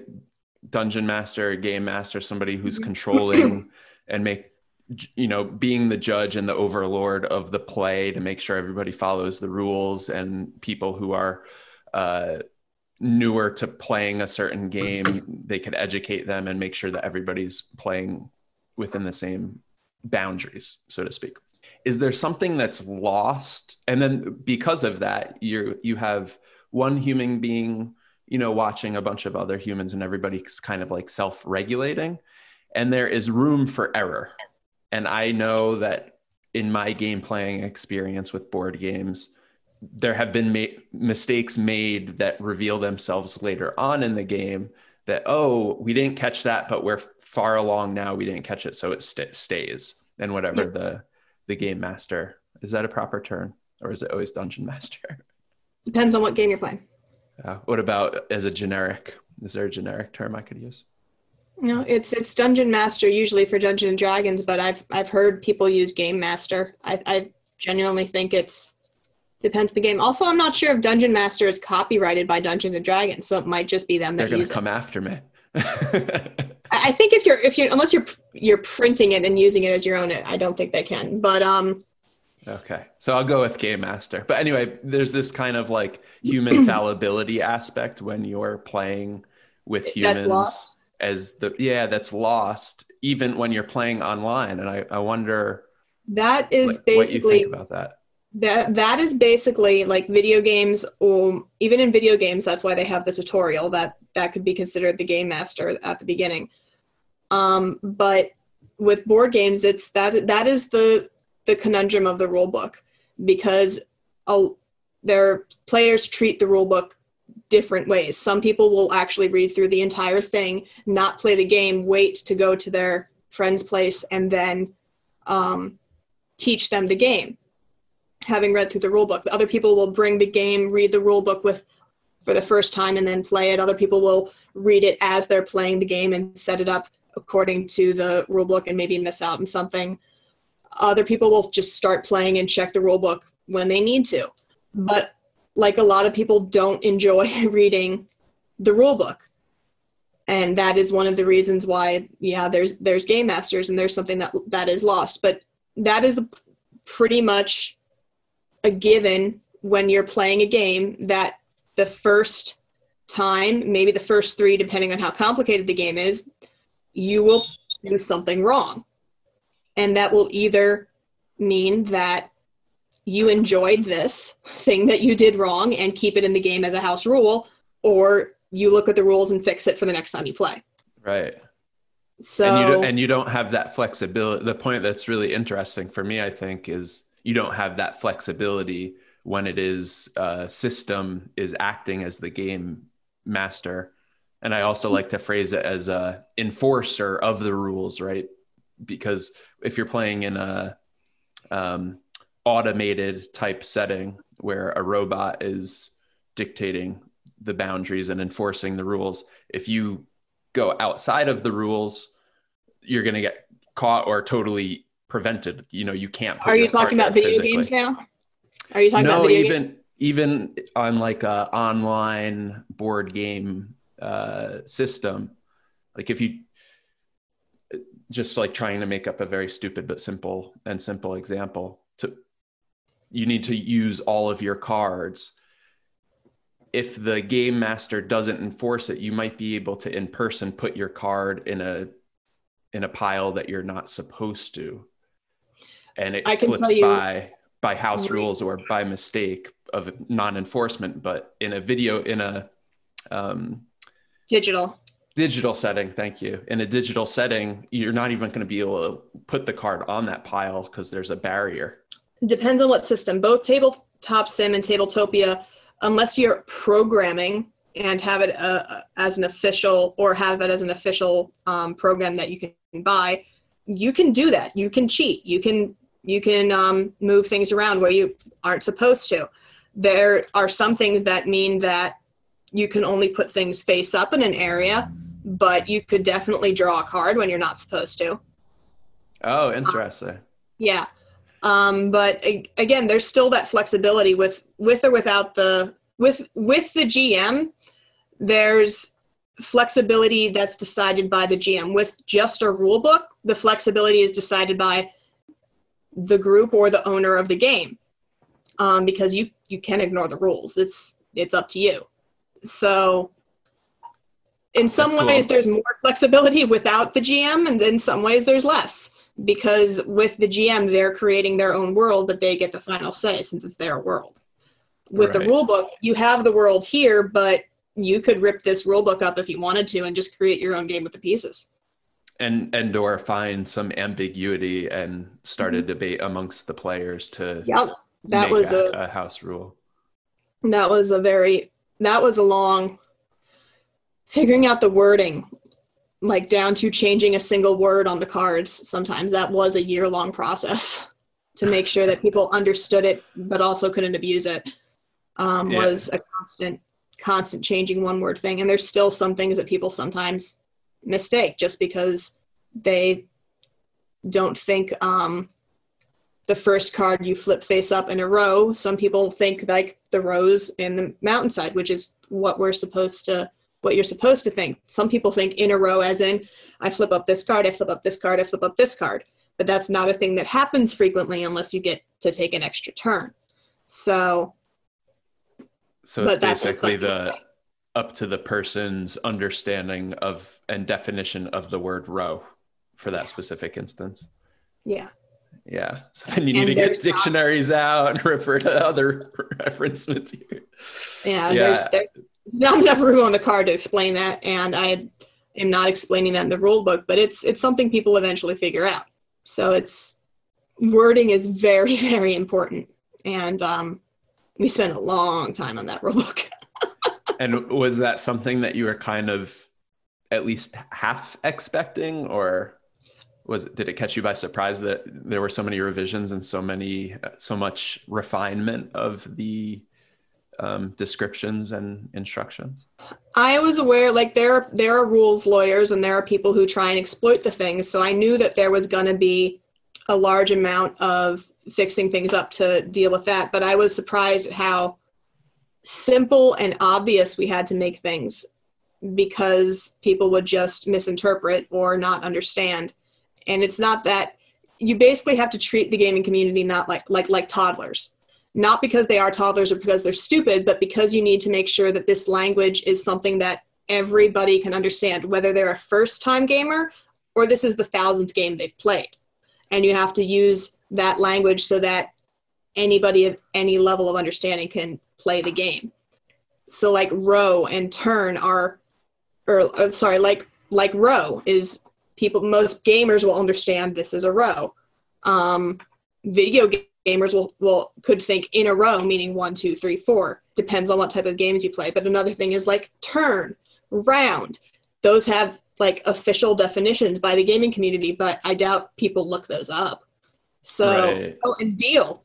dungeon master, a game master, somebody who's controlling and being the judge and the overlord of the play to make sure everybody follows the rules, and people who are newer to playing a certain game, they could educate them and make sure that everybody's playing within the same boundaries, so to speak. Is there something that's lost? And then because of that, you have one human being, watching a bunch of other humans, and everybody's kind of like self-regulating, and there is room for error. And I know that in my game playing experience with board games, there have been mistakes made that reveal themselves later on in the game that, oh, we didn't catch that, but we're far along now. We didn't catch it. So it stays. And whatever the game master, is that a proper term, or is it always dungeon master? Depends on what game you're playing. What about as a generic? Is there a generic term I could use? No, it's Dungeon Master usually for Dungeons and Dragons, but I've heard people use Game Master. I genuinely think depends on the game. Also, I'm not sure if Dungeon Master is copyrighted by Dungeons and Dragons, so it might just be them that They're use going to come after me. I think if you're unless you're printing it and using it as your own, I don't think they can. But Okay, so I'll go with Game Master. But anyway, there's this kind of like human fallibility aspect when you're playing with humans. That's lost. That's lost even when you're playing online. And I wonder that is basically what you think about that. That is basically like video games, or even in video games, that's why they have the tutorial. That could be considered the game master at the beginning. But with board games, it's that is the conundrum of the rule book, because their players treat the rule book different ways. Some people will actually read through the entire thing, not play the game, wait to go to their friend's place, and then teach them the game, having read through the rule book. Other people will bring the game, read the rule book for the first time, and then play it. Other people will read it as they're playing the game and set it up according to the rule book and maybe miss out on something. Other people will just start playing and check the rule book when they need to. But like a lot of people don't enjoy reading the rule book. And that is one of the reasons why, there's game masters, and there's something that is lost. But that is pretty much a given when you're playing a game, that the first time, maybe the first three, depending on how complicated the game is, you will do something wrong. And that will either mean that you enjoyed this thing that you did wrong and keep it in the game as a house rule, or you look at the rules and fix it for the next time you play. Right. So and you don't have that flexibility. The point that's really interesting for me, I think, is you don't have that flexibility when it is system is acting as the game master. And I also like to phrase it as a enforcer of the rules, right? Because if you're playing in a automated type setting where a robot is dictating the boundaries and enforcing the rules, if you go outside of the rules, you're going to get caught or totally prevented. You can't put Are you talking about video games now? Are you talking about video games? Even on like a online board game system, like if you just like trying to make up a very stupid but simple example, you need to use all of your cards. If the game master doesn't enforce it, you might be able to in person put your card in a pile that you're not supposed to, and it slips by house rules or by mistake of non-enforcement. But in a digital Digital setting, thank you. In a digital setting, you're not even going to be able to put the card on that pile because there's a barrier. Depends on what system. Both Tabletop Sim and Tabletopia, unless you're programming and have it as an official, or have it as an official program that you can buy, you can do that. You can cheat. You can move things around where you aren't supposed to. There are some things that mean that you can only put things face up in an area, but you could definitely draw a card when you're not supposed to. Oh, interesting. Yeah. But again, there's still that flexibility with or without with the GM. There's flexibility that's decided by the GM. With just a rule book, the flexibility is decided by the group or the owner of the game, because you can ignore the rules. It's up to you. So in some ways, there's more flexibility without the GM, and in some ways there's less. Because with the GM, they're creating their own world, but they get the final say since it's their world. With the rule book, you have the world here, but you could rip this rule book up if you wanted to and just create your own game with the pieces. And or find some ambiguity and start a debate amongst the players to that was a house rule. That was a long figuring out the wording, like down to changing a single word on the cards. Sometimes that was a year-long process to make sure that people understood it but also couldn't abuse it. Was a constant changing one word thing. And there's still some things that people sometimes mistake just because they don't think the first card you flip face up in a row. Some people think like the rows in the mountainside, which is what you're supposed to think. Some people think in a row as in I flip up this card, I flip up this card, I flip up this card. But that's not a thing that happens frequently unless you get to take an extra turn. So it's basically up to the person's understanding of and definition of the word row for that specific instance. Yeah. Yeah. So then you need to get dictionaries out and refer to other reference material. There's not enough room on the card to explain that, and I am not explaining that in the rule book, but it's something people eventually figure out. So wording is very, very important, and we spent a long time on that rule book. And was that something that you were kind of at least half expecting, or did it catch you by surprise that there were so many revisions and so much refinement of the descriptions and instructions? I was aware, like there are rules lawyers and there are people who try and exploit the things. So I knew that there was going to be a large amount of fixing things up to deal with that. But I was surprised at how simple and obvious we had to make things, because people would just misinterpret or not understand. And it's not that you basically have to treat the gaming community not like toddlers. Not because they are toddlers or because they're stupid, but because you need to make sure that this language is something that everybody can understand, whether they're a first-time gamer or this is the 1,000th game they've played. And you have to use that language so that anybody of any level of understanding can play the game. So like row and turn like row is most gamers will understand this is a row. Video gamers could think in a row, meaning 1, 2, 3, 4. Depends on what type of games you play. But another thing is like turn, round. Those have like official definitions by the gaming community, but I doubt people look those up. So, and deal,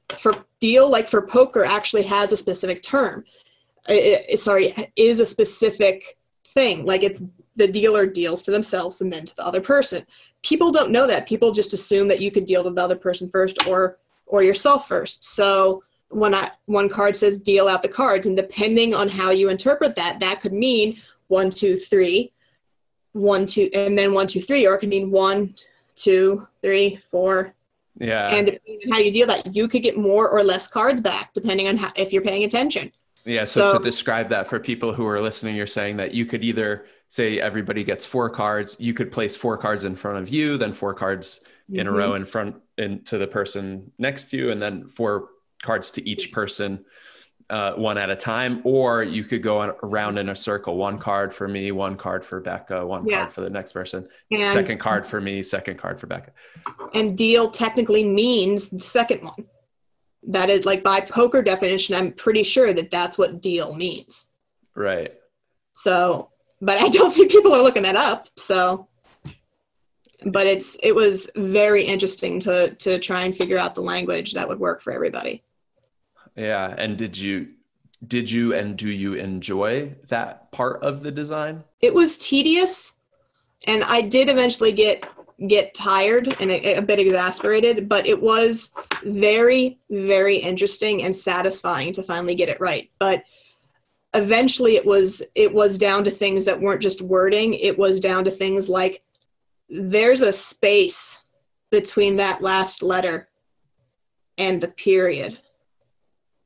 like for poker, actually has a specific term. Is a specific thing. Like it's the dealer deals to themselves and then to the other person. People don't know that. People just assume that you could deal to the other person first or yourself first. So when one card says deal out the cards, and depending on how you interpret that, that could mean 1, 2, 3, 1, 2, and then 1, 2, 3, or it could mean 1, 2, 3, 4. Yeah. And depending on how you deal that, you could get more or less cards back, depending on if you're paying attention. Yeah. So to describe that for people who are listening, you're saying that you could either say everybody gets 4 cards. You could place 4 cards in front of you, then 4 cards in a row in front and to the person next to you, and then 4 cards to each person one at a time, or you could go around in a circle. One card for me, one card for Becca, one card for the next person. And second card for me, second card for Becca. And deal technically means the second one. That is, like, by poker definition, I'm pretty sure that that's what deal means. Right. So, but I don't think people are looking that up. So, but it was very interesting to try and figure out the language that would work for everybody. Yeah. And did you and do you enjoy that part of the design? It was tedious, and I did eventually get tired and a bit exasperated, but it was very, very interesting and satisfying to finally get it right. But eventually it was down to things that weren't just wording. It was down to things like, there's a space between that last letter and the period.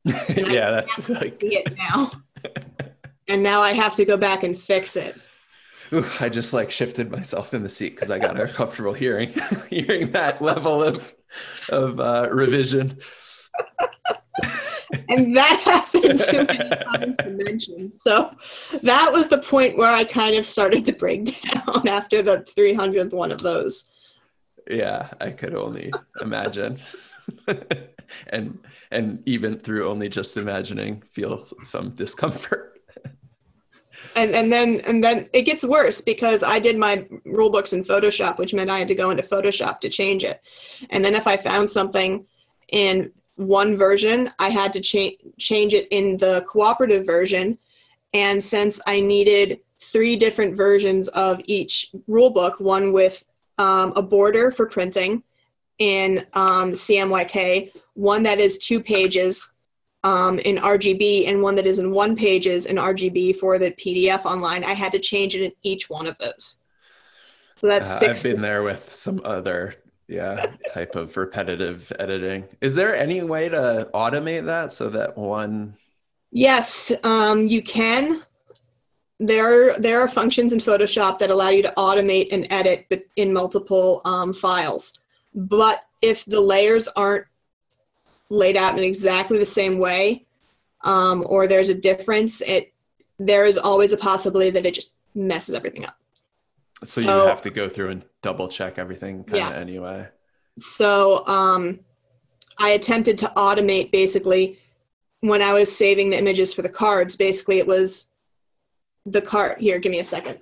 Yeah, that's like it now. And now I have to go back and fix it. Ooh, I just like shifted myself in the seat because I got uncomfortable hearing that level of revision. And that happened too many times to mention. So that was the point where I kind of started to break down after the 300th one of those. Yeah, I could only imagine. and even through only just imagining, feel some discomfort. And then it gets worse because I did my rule books in Photoshop, which meant I had to go into Photoshop to change it. And then if I found something in one version, I had to change it in the cooperative version. And since I needed 3 different versions of each rule book, one with a border for printing in CMYK, one that is 2 pages in RGB, and one that is in 1 pages in RGB for the PDF online, I had to change it in each one of those. So that's 6. I've been there with some other type of repetitive editing. Is there any way to automate that so that one? Yes, you can. There are functions in Photoshop that allow you to automate and edit in multiple files. But if the layers aren't laid out in exactly the same way, or there's a difference, there is always a possibility that it just messes everything up. So you have to go through and double check everything anyway. So I attempted to automate, basically, when I was saving the images for the cards. Basically, it was the card. Here, give me a second.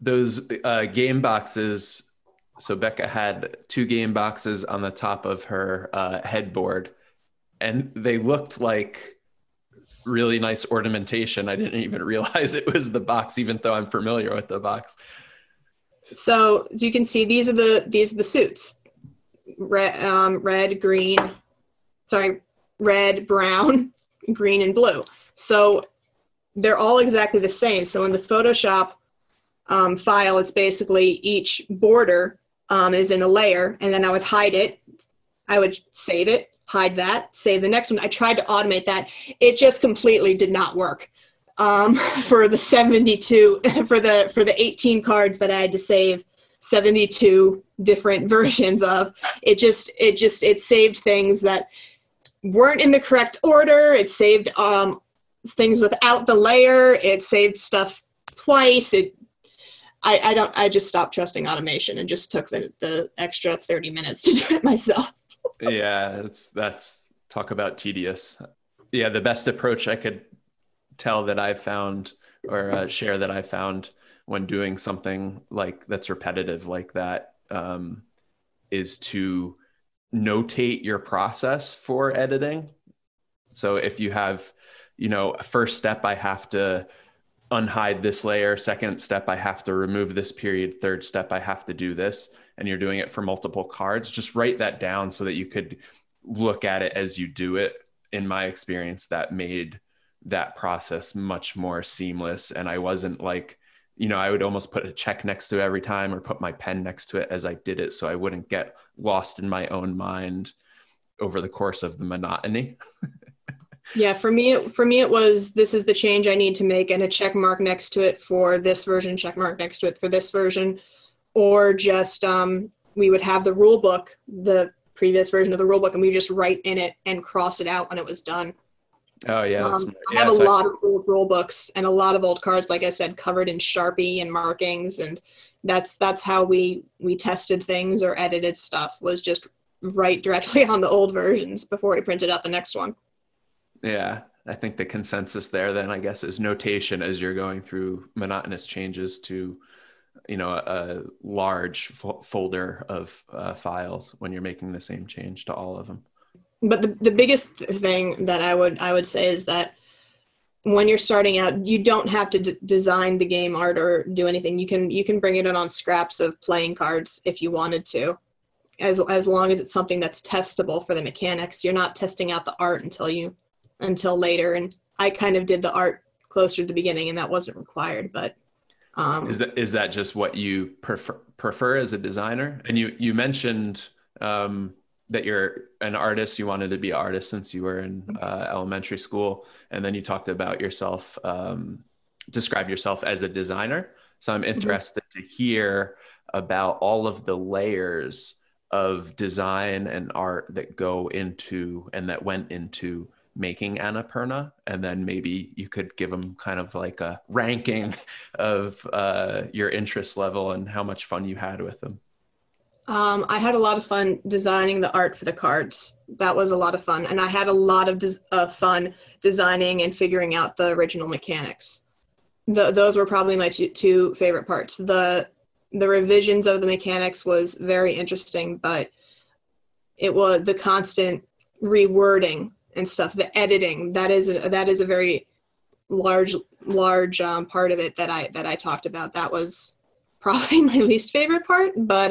Those game boxes. So Becca had 2 game boxes on the top of her headboard, and they looked like really nice ornamentation. I didn't even realize it was the box, even though I'm familiar with the box. So as you can see, these are the suits: red, brown, green, and blue. So they're all exactly the same. So in the Photoshop file, it's basically each border is in a layer, and then I would hide it. I would save it, hide that, save the next one. I tried to automate that. It just completely did not work. For the 72, for the 18 cards that I had to save 72 different versions of, it saved things that weren't in the correct order. It saved things without the layer. It saved stuff twice. I just stopped trusting automation and just took the extra 30 minutes to do it myself. Yeah, that's talk about tedious. Yeah, the best approach I could tell that I've found, or share that I found when doing something like that's repetitive like that, is to notate your process for editing. So if you have, first step, I have to unhide this layer. Second step, I have to remove this period. Third step, I have to do this. And you're doing it for multiple cards. Just write that down so that you could look at it as you do it. In my experience, that made that process much more seamless. And I wasn't like, I would almost put a check next to it every time, or put my pen next to it as I did it, so I wouldn't get lost in my own mind over the course of the monotony. Yeah, for me it was, this is the change I need to make, and a check mark next to it for this version, check mark next to it for this version. Or just we would have the rule book, the previous version of the rule book, and we just write in it and cross it out when it was done. Oh yeah, that's I have yeah. a So lot of old rule books and a lot of old cards, like I said, covered in Sharpie and markings, and that's how we tested things or edited stuff, was just write directly on the old versions before we printed out the next one. yeah, I think the consensus there then, I guess, is notation as you're going through monotonous changes to, a large folder of files when you're making the same change to all of them. But the biggest thing that I would say is that when you're starting out, you don't have to design the game art or do anything. You can bring it in on scraps of playing cards if you wanted to, as long as it's something that's testable for the mechanics. You're not testing out the art until later. And I kind of did the art closer to the beginning, and that wasn't required. But Is that just what you prefer as a designer? And you mentioned that you're an artist. You wanted to be an artist since you were in elementary school, and then you talked about yourself, describe yourself as a designer. So I'm mhm. interested to hear about all of the layers of design and art that go into and that went into making Annapurna, and then maybe you could give them kind of like a ranking of your interest level and how much fun you had with them. I had a lot of fun designing the art for the cards. That was a lot of fun, and I had a lot of fun designing and figuring out the original mechanics. Those were probably my two favorite parts. The revisions of the mechanics was very interesting, but it was the constant rewording and stuff, the editing. That is a very large part of it that I talked about. That was probably my least favorite part, but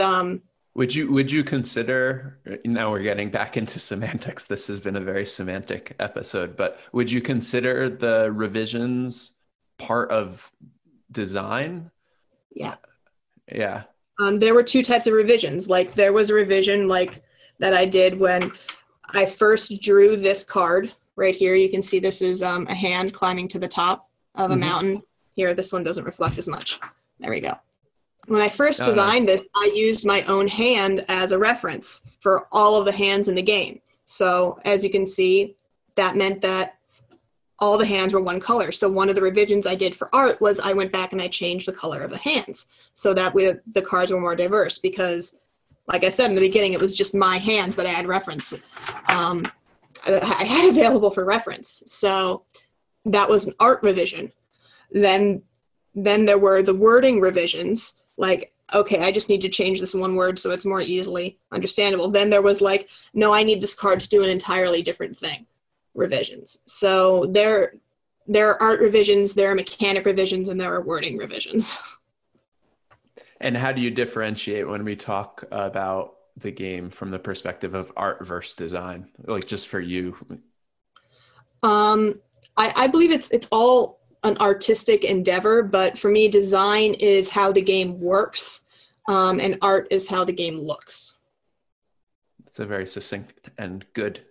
Would you consider, now we're getting back into semantics. This has been a very semantic episode, but would you consider the revisions part of design? yeah. Yeah. There were two types of revisions. Like there was a revision like that I did when I first drew this card right here. You can see this is a hand climbing to the top of a Hmm. mountain. Here, this one doesn't reflect as much. There we go. When I first Oh, designed nice. this, I used my own hand as a reference for all of the hands in the game. So as you can see, that meant that all the hands were one color. So one of the revisions I did for art was I went back and I changed the color of the hands so that the cards were more diverse, because like I said in the beginning, it was just my hands that I had reference. I had available for reference. So that was an art revision. Then there were the wording revisions, like, okay, I just need to change this one word so it's more easily understandable. Then there was like, no, I need this card to do an entirely different thing revisions. So there are art revisions, there are mechanic revisions, and there are wording revisions. And how do you differentiate when we talk about the game from the perspective of art versus design? Like just for you. Um, I believe it's all an artistic endeavor, but for me, design is how the game works, and art is how the game looks. It's a very succinct and good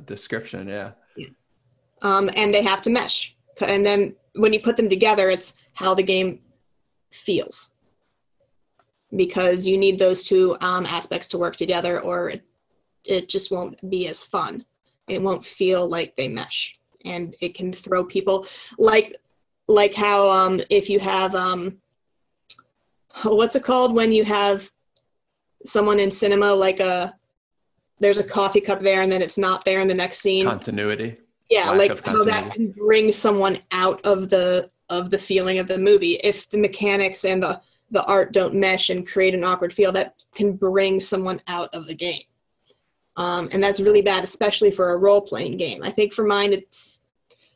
description. Yeah. And they have to mesh. And then when you put them together, it's how the game feels, because you need those two aspects to work together, or it just won't be as fun. It won't feel like they mesh, and it can throw people like how if you have what's it called when you have someone in cinema, like there's a coffee cup there and then it's not there in the next scene. Continuity, Yeah, lack like of how that continuity. can bring someone out of the feeling of the movie. If the mechanics and the art don't mesh and create an awkward feel, that can bring someone out of the game. And that's really bad, especially for a role-playing game. I think for mine,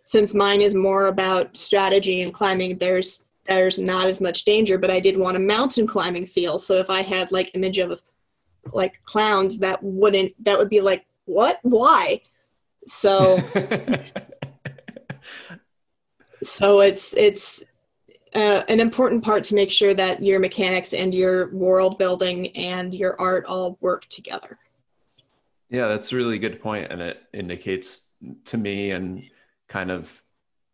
since mine is more about strategy and climbing, there's not as much danger, but I did want a mountain climbing feel. So if I had like image of like clowns, that would be like, what? Why? So it's an important part to make sure that your mechanics and your world building and your art all work together. Yeah, that's a really good point, and it indicates to me and kind of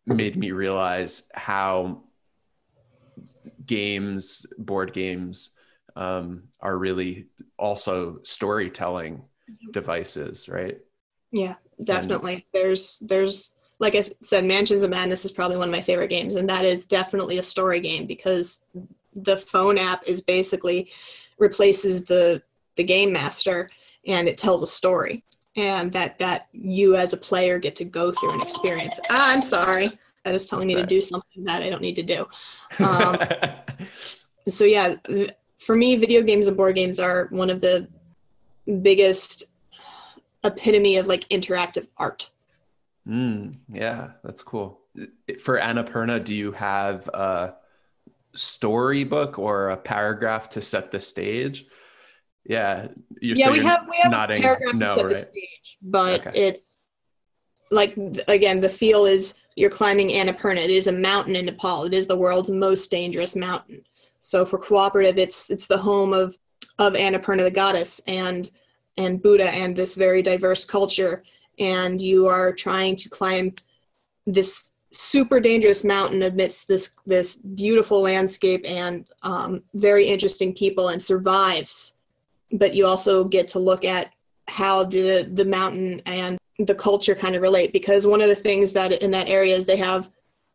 made me realize how board games, are really also storytelling devices, right? Yeah, And definitely. There's like I said, Mansions of Madness is probably one of my favorite games, and that is definitely a story game because the phone app is basically replaces the game master, and it tells a story, and that you as a player get to go through and experience. I'm sorry, that is telling me to do something that I don't need to do. So yeah, for me, video games and board games are one of the biggest epitome of like interactive art. Yeah, that's cool. For Annapurna, do you have a storybook or a paragraph to set the stage? Yeah, we have nodding, a paragraph to set the stage, but it's like, again, the feel is you're climbing Annapurna. It is a mountain in Nepal. It is the world's most dangerous mountain. So for cooperative, it's the home of Annapurna, the goddess, and Buddha, and this very diverse culture. And you are trying to climb this super dangerous mountain amidst this beautiful landscape and very interesting people, and survives. But you also get to look at how the mountain and the culture kind of relate, because one of the things that in that area is they have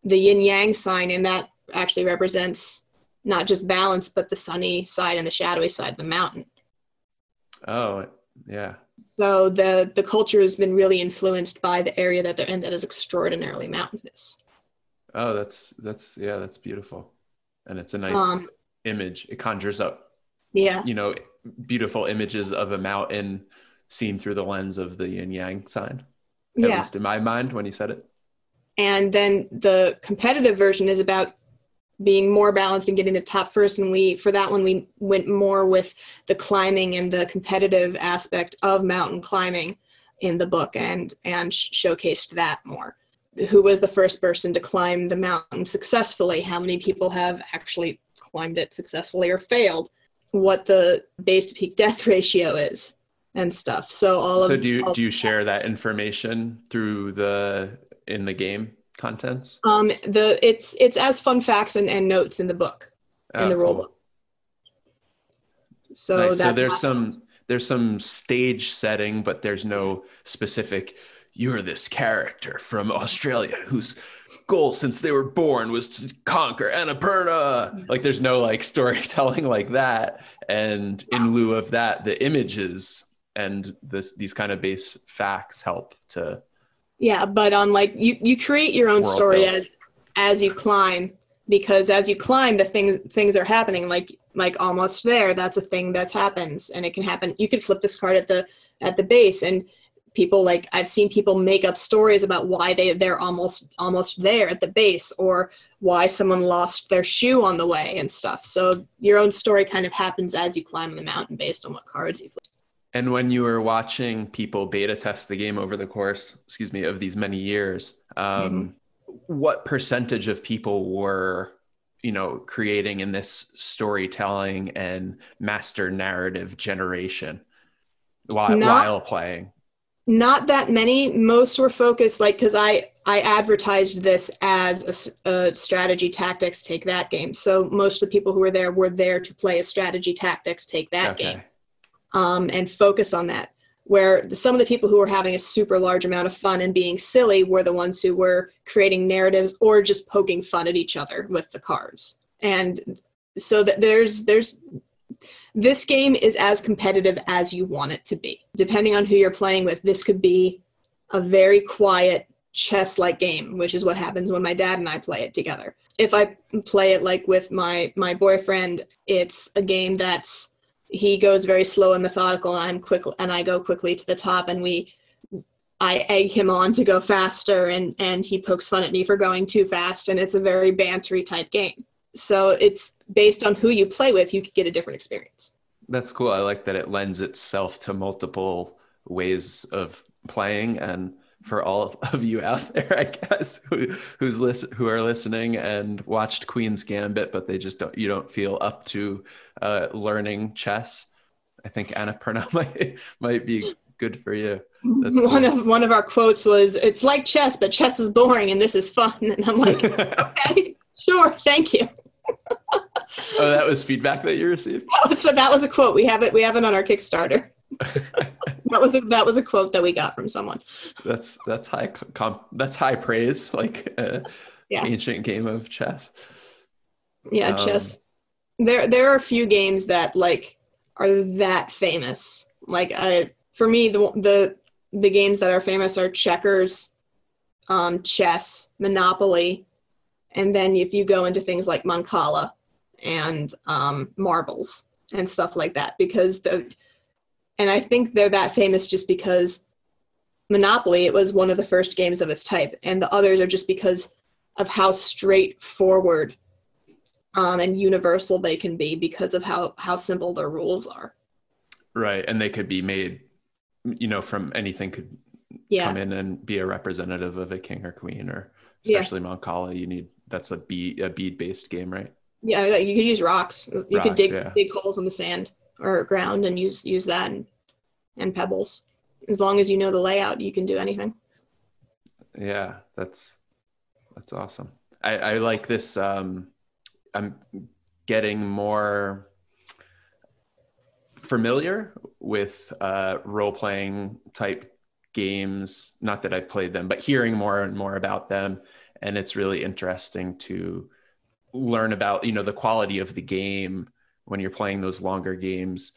the yin yang sign, and that actually represents not just balance, but the sunny side and the shadowy side of the mountain. Oh, yeah. So the culture has been really influenced by the area that they're in, that is extraordinarily mountainous. Oh, that's beautiful. And it's a nice image. It conjures up, beautiful images of a mountain seen through the lens of the yin yang sign. At least in my mind when you said it. And then the competitive version is about being more balanced and getting the top first. And we went more with the climbing and the competitive aspect of mountain climbing in the book, and showcased that more. Who was the first person to climb the mountain successfully? How many people have actually climbed it successfully or failed? What the base to peak death ratio is and stuff. So do you share that information in the game contents? It's as fun facts and notes in the book, in the rule book. So nice. So there's some stage setting, but there's no specific, you're this character from Australia whose goal since they were born was to conquer Annapurna. Like there's no like storytelling like that. And in lieu of that, the images and these kind of base facts help to. Yeah, but you create your own story as you climb, because as you climb, the things are happening. Like almost there, that's a thing that happens, and it can happen. You can flip this card at the base, and people, like, I've seen people make up stories about why they're almost there at the base, or why someone lost their shoe on the way and stuff. So your own story kind of happens as you climb the mountain based on what cards you flip. And when you were watching people beta test the game over the course, of these many years, what percentage of people were, creating in this storytelling and master narrative generation while playing? Not that many. Most were focused, because I advertised this as a strategy tactics take that game. So most of the people who were there to play a strategy tactics take that game. And focus on that, where some of the people who were having a super large amount of fun and being silly were the ones who were creating narratives or just poking fun at each other with the cards. And so that this game is as competitive as you want it to be. Depending on who you're playing with, this could be a very quiet chess-like game, which is what happens when my dad and I play it together. If I play it with my boyfriend, it's a game he goes very slow and methodical, and I go quickly to the top, and I egg him on to go faster, and he pokes fun at me for going too fast, and it's a very bantery type game. So it's based on who you play with, you could get a different experience. That's cool. I like that it lends itself to multiple ways of playing, and for all of you out there, I guess, who are listening and watched Queen's Gambit, but you don't feel up to learning chess, I think Annapurna might be good for you. That's cool. One of our quotes was, "It's like chess, but chess is boring, and this is fun." And I'm like, okay, sure, thank you. Oh, that was feedback that you received? That was a quote. We have it on our Kickstarter. That was a quote that we got from someone. That's that's high praise, like Yeah. ancient game of chess. Yeah, chess. There are a few games that like are that famous. Like for me, the games that are famous are checkers, chess, Monopoly, and then if you go into things like Mancala and marbles and stuff like that, and I think they're that famous just because Monopoly, it was one of the first games of its type, and the others are just because of how straightforward and universal they can be because of how simple their rules are. Right, and they could be made, from anything could come in and be a representative of a king or queen, or especially Mancala. That's a bead based game, right? Yeah, you could use rocks. You could dig holes in the sand or ground and use that and pebbles. As long as you know the layout, you can do anything. Yeah, that's awesome. I like this. I'm getting more familiar with role-playing type games. Not that I've played them, but hearing more and more about them. And it's really interesting to learn about, the quality of the game when you're playing those longer games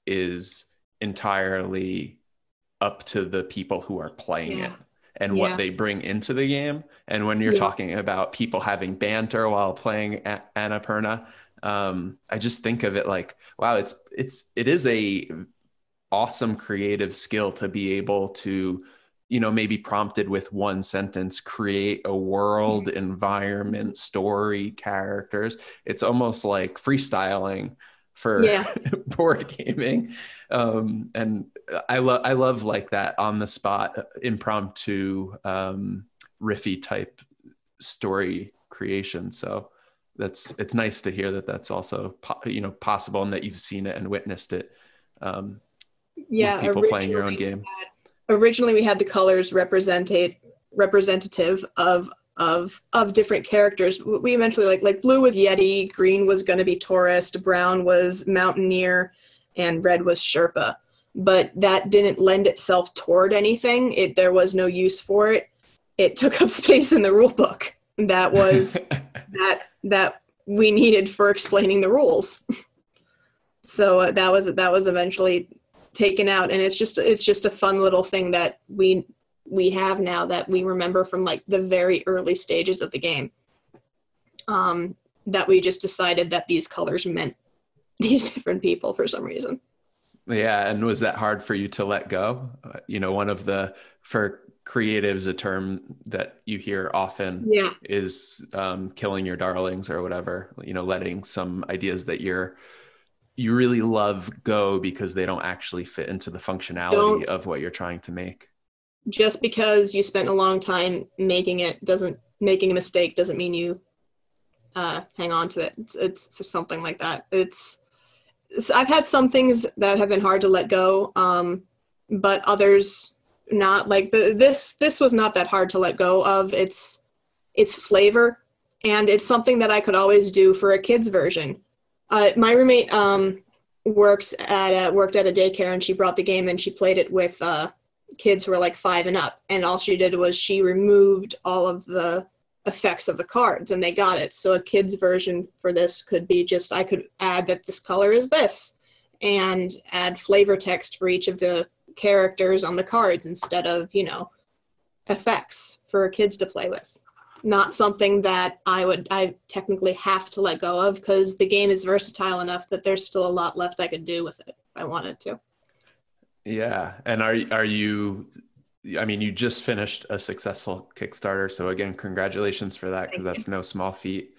is entirely up to the people who are playing it and what they bring into the game. And when you're talking about people having banter while playing Annapurna, I just think of it like, wow, it is a awesome creative skill to be able to, maybe prompted with one sentence, create a world, environment, story, characters. It's almost like freestyling for board gaming. And I love like that on the spot, impromptu, riffy type story creation. So it's nice to hear that that's also possible, and that you've seen it and witnessed it. With people playing your own game. Originally, we had the colors representative of different characters. We eventually like blue was Yeti, green was going to be tourist, brown was mountaineer, and red was Sherpa. But that didn't lend itself toward anything. There was no use for it. It took up space in the rule book. That was that we needed for explaining the rules. So that was eventually taken out, and it's just a fun little thing that we have now that we remember from like the very early stages of the game, that we just decided that these colors meant these different people for some reason. Yeah. And was that hard for you to let go? For creatives, a term that you hear often is killing your darlings or whatever, letting some ideas that you really love go because they don't actually fit into the functionality of what you're trying to make. Just because you spent a long time making a mistake doesn't mean you hang on to it. It's just something like that. I've had some things that have been hard to let go, but others not. Like this was not that hard to let go of. It's flavor, and it's something that I could always do for a kid's version. My roommate worked at a daycare, and she brought the game and she played it with kids who were like 5 and up. And all she did was she removed all of the effects of the cards, and they got it. So a kid's version for this could be just, I could add that this color is this, and add flavor text for each of the characters on the cards instead of, effects for kids to play with. Not something that I technically have to let go of, because the game is versatile enough that there's still a lot left I could do with it if I wanted to. Yeah. And are you, you just finished a successful Kickstarter. So again, congratulations for that, because that's no small feat.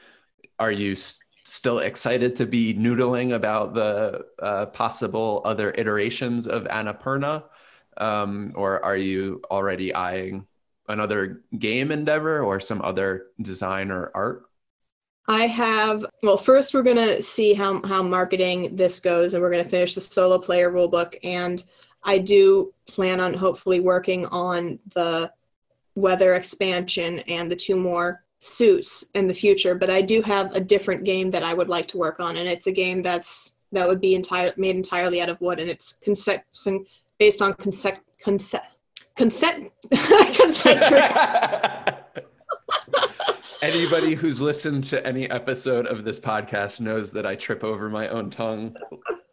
Are you still excited to be noodling about the possible other iterations of Annapurna? Or are you already eyeing another game endeavor or some other design or art? First we're going to see how marketing this goes, and we're going to finish the solo player rulebook. And I do plan on hopefully working on the weather expansion and the 2 more suits in the future. But I do have a different game that I would like to work on, and it's a game that would be made entirely out of wood, and it's based on consent concentric. Anybody who's listened to any episode of this podcast knows that I trip over my own tongue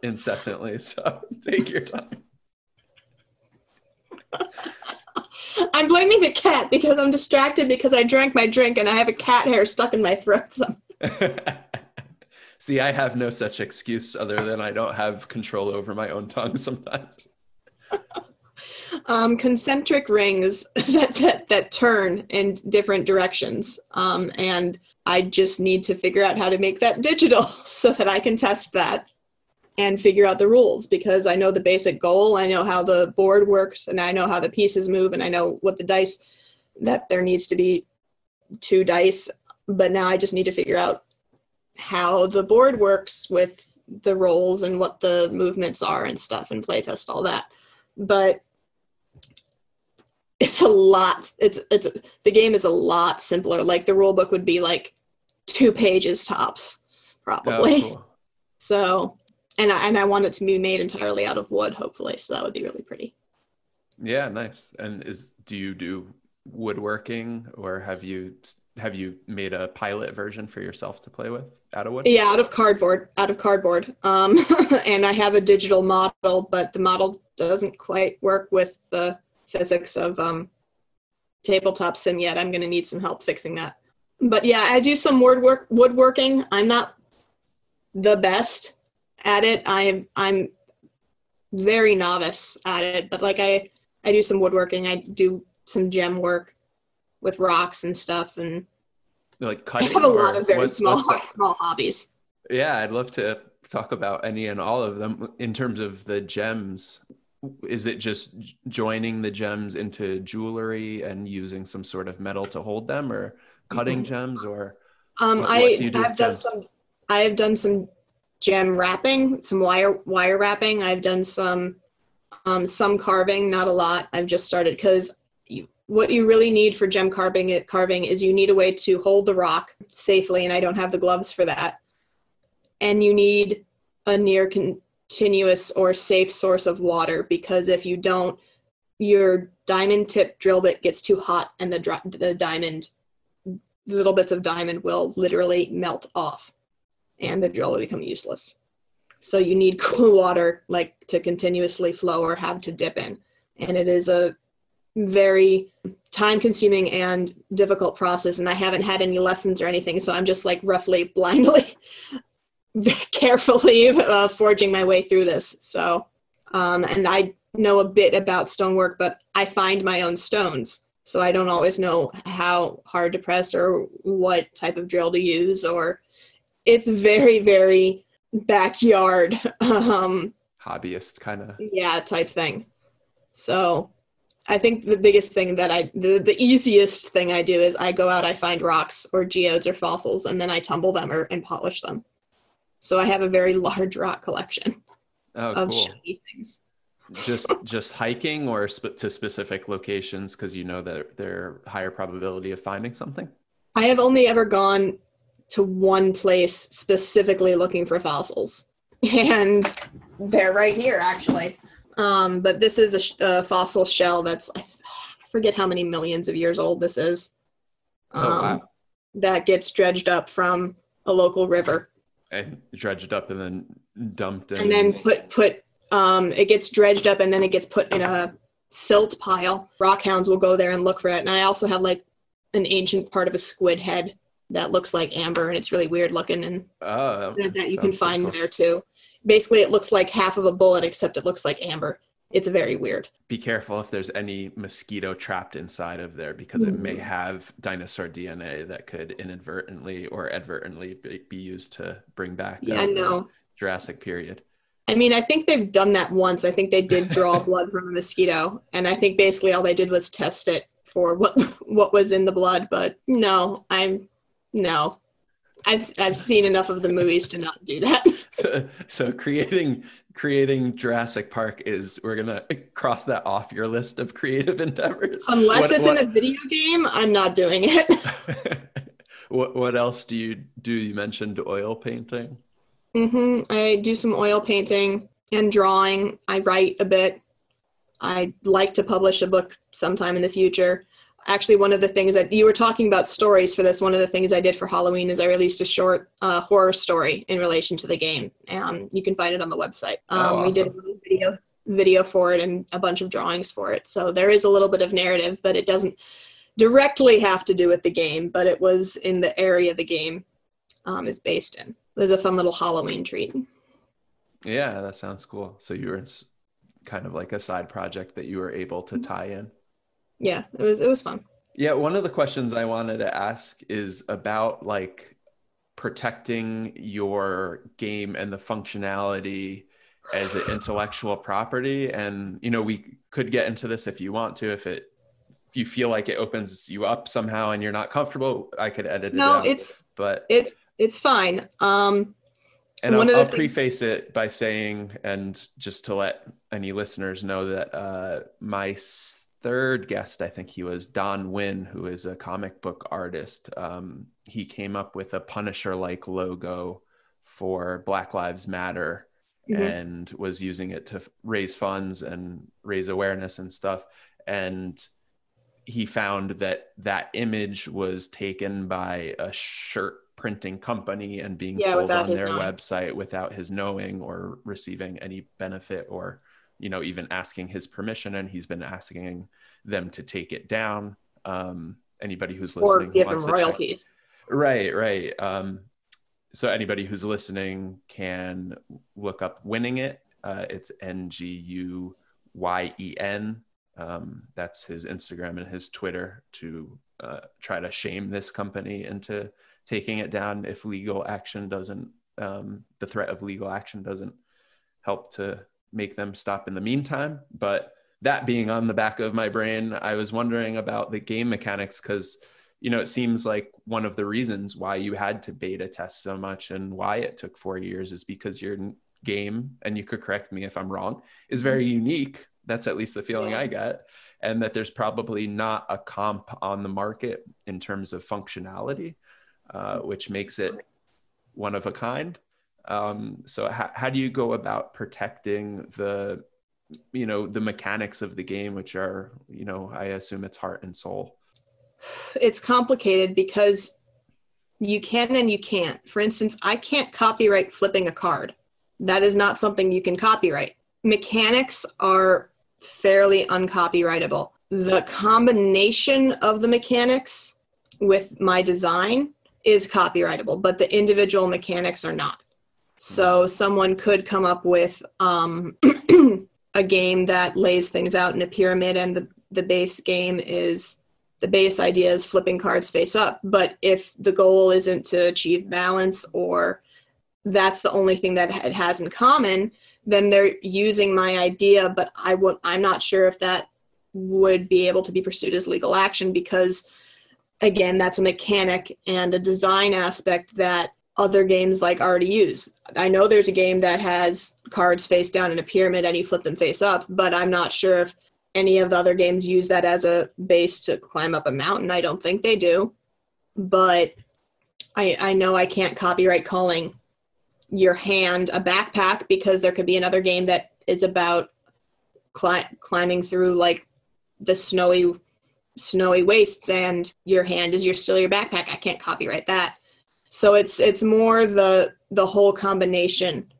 incessantly, so take your time. I'm blaming the cat because I'm distracted because I drank my drink and I have a cat hair stuck in my throat. See, I have no such excuse other than I don't have control over my own tongue sometimes. Concentric rings that turn in different directions. And I just need to figure out how to make that digital so that I can test that and figure out the rules, because I know the basic goal, I know how the board works, and I know how the pieces move, and I know what the dice, that there needs to be 2 dice, but now I just need to figure out how the board works with the rolls and what the movements are and stuff, and playtest all that. But it's a lot. The game is a lot simpler. Like the rule book would be like 2 pages tops, probably. Oh, cool. So, and I want it to be made entirely out of wood, hopefully. So that would be really pretty. Yeah, nice. And do you do woodworking, or have you made a pilot version for yourself to play with out of wood? Yeah, out of cardboard. And I have a digital model, but the model doesn't quite work with the physics of tabletop sim yet. I'm going to need some help fixing that. But yeah, I do some woodworking. I'm not the best at it. I'm very novice at it, but like I do some woodworking. I do some gem work with rocks and stuff, and like cutting. I have a lot of very small hobbies. Yeah, I'd love to talk about any and all of them. In terms of the gems, is it just joining the gems into jewelry and using some sort of metal to hold them, or cutting gems, or what do you do with gems? I have done some gem wrapping, some wire wrapping. I've done some carving, not a lot. I've just started, because what you really need for gem carving is you need a way to hold the rock safely, and I don't have the gloves for that. And you need a near continuous or safe source of water, because if you don't, your diamond tip drill bit gets too hot, and the little bits of diamond will literally melt off, and the drill will become useless. So you need cool water, like, to continuously flow or have to dip in. And it is a very time-consuming and difficult process, and I haven't had any lessons or anything, so I'm just like roughly, blindly, carefully forging my way through this. So, and I know a bit about stonework, but I find my own stones, so I don't always know how hard to press or what type of drill to use, or it's very, very backyard hobbyist kind of type thing. So I think the biggest thing that the easiest thing I do is I go out, I find rocks or geodes or fossils, and then I tumble them and polish them. So I have a very large rock collection of shiny things. Just hiking, or to specific locations because you know that they're higher probability of finding something? I have only ever gone to one place specifically looking for fossils, and they're right here actually. But this is a fossil shell that's, I forget how many millions of years old this is. Wow. That gets dredged up from a local river. And dredged up and then dumped in. And then it gets dredged up and then it gets put in a silt pile. Rockhounds will go there and look for it. And I also have like an ancient part of a squid head that looks like amber, and it's really weird looking, and that you can find there too. Basically, it looks like half of a bullet, except it looks like amber. It's very weird. Be careful if there's any mosquito trapped inside of there, because it may have dinosaur DNA that could inadvertently or advertently be used to bring back the Jurassic period. I mean, I think they've done that once. I think they did draw blood from a mosquito, and I think basically all they did was test it for what was in the blood. But no, I've seen enough of the movies to not do that. So creating Jurassic Park we're gonna cross that off your list of creative endeavors. Unless it's in a video game, I'm not doing it. What else do you do? You mentioned oil painting. I do some oil painting and drawing. I write a bit. I'd like to publish a book sometime in the future. Actually, one of the things that you were talking about stories for this, one of the things I did for Halloween is I released a short horror story in relation to the game. You can find it on the website. Oh, awesome. We did a little video for it and a bunch of drawings for it. So there is a little bit of narrative, but it doesn't directly have to do with the game, but it was in the area the game is based in. It was a fun little Halloween treat. Yeah, that sounds cool. So you were kind of like a side project that you were able to tie in. Yeah, it was fun. Yeah, one of the questions I wanted to ask is about like protecting your game and the functionality as an intellectual property. And, you know, we could get into this if you want to, if you feel like it opens you up somehow and you're not comfortable, I could edit it out. It's fine. And I'll preface it by saying, and just to let any listeners know that my third guest, I think he was Don Wynn, who is a comic book artist. He came up with a Punisher-like logo for Black Lives Matter and was using it to raise funds and raise awareness and stuff. And he found that image was taken by a shirt printing company and being sold on their website without his knowing or receiving any benefit or, you know, even asking his permission. And he's been asking them to take it down. Anybody who's listening or give them royalties. Right. So anybody who's listening can look up Winning It. It's Nguyen. That's his Instagram and his Twitter to try to shame this company into taking it down if legal action doesn't, the threat of legal action doesn't help to make them stop in the meantime. But that being on the back of my brain, I was wondering about the game mechanics because, you know, it seems like one of the reasons why you had to beta test so much and why it took 4 years is because your game, and you could correct me if I'm wrong, is very unique. That's at least the feeling I get. And that there's probably not a comp on the market in terms of functionality, which makes it one of a kind. So how do you go about protecting the mechanics of the game, which are, you know, I assume it's heart and soul? It's complicated because you can and you can't. For instance, I can't copyright flipping a card. That is not something you can copyright. Mechanics are fairly uncopyrightable. The combination of the mechanics with my design is copyrightable, but the individual mechanics are not. So someone could come up with a game that lays things out in a pyramid, and the base game is, the base idea is flipping cards face up. But if the goal isn't to achieve balance, or that's the only thing that it has in common, then they're using my idea, but I'm not sure if that would be able to be pursued as legal action because, again, that's a mechanic and a design aspect that other games like already use. I know there's a game that has cards face down in a pyramid and you flip them face up, but I'm not sure if any of the other games use that as a base to climb up a mountain. I don't think they do. But I know I can't copyright calling your hand a backpack because there could be another game that is about climbing through like the snowy wastes and your hand is still your backpack. I can't copyright that. So it's more the whole combination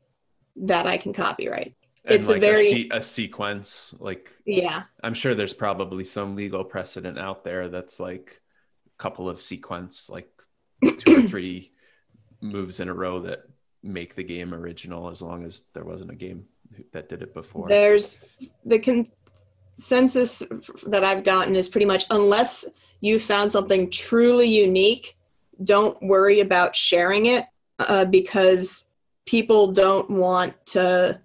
that I can copyright. And it's like a sequence, like, yeah. I'm sure there's probably some legal precedent out there that's like a couple of sequence, like 2 or 3 moves in a row that make the game original, as long as there wasn't a game that did it before. There's the consensus that I've gotten is pretty much, unless you found something truly unique, don't worry about sharing it because people don't want to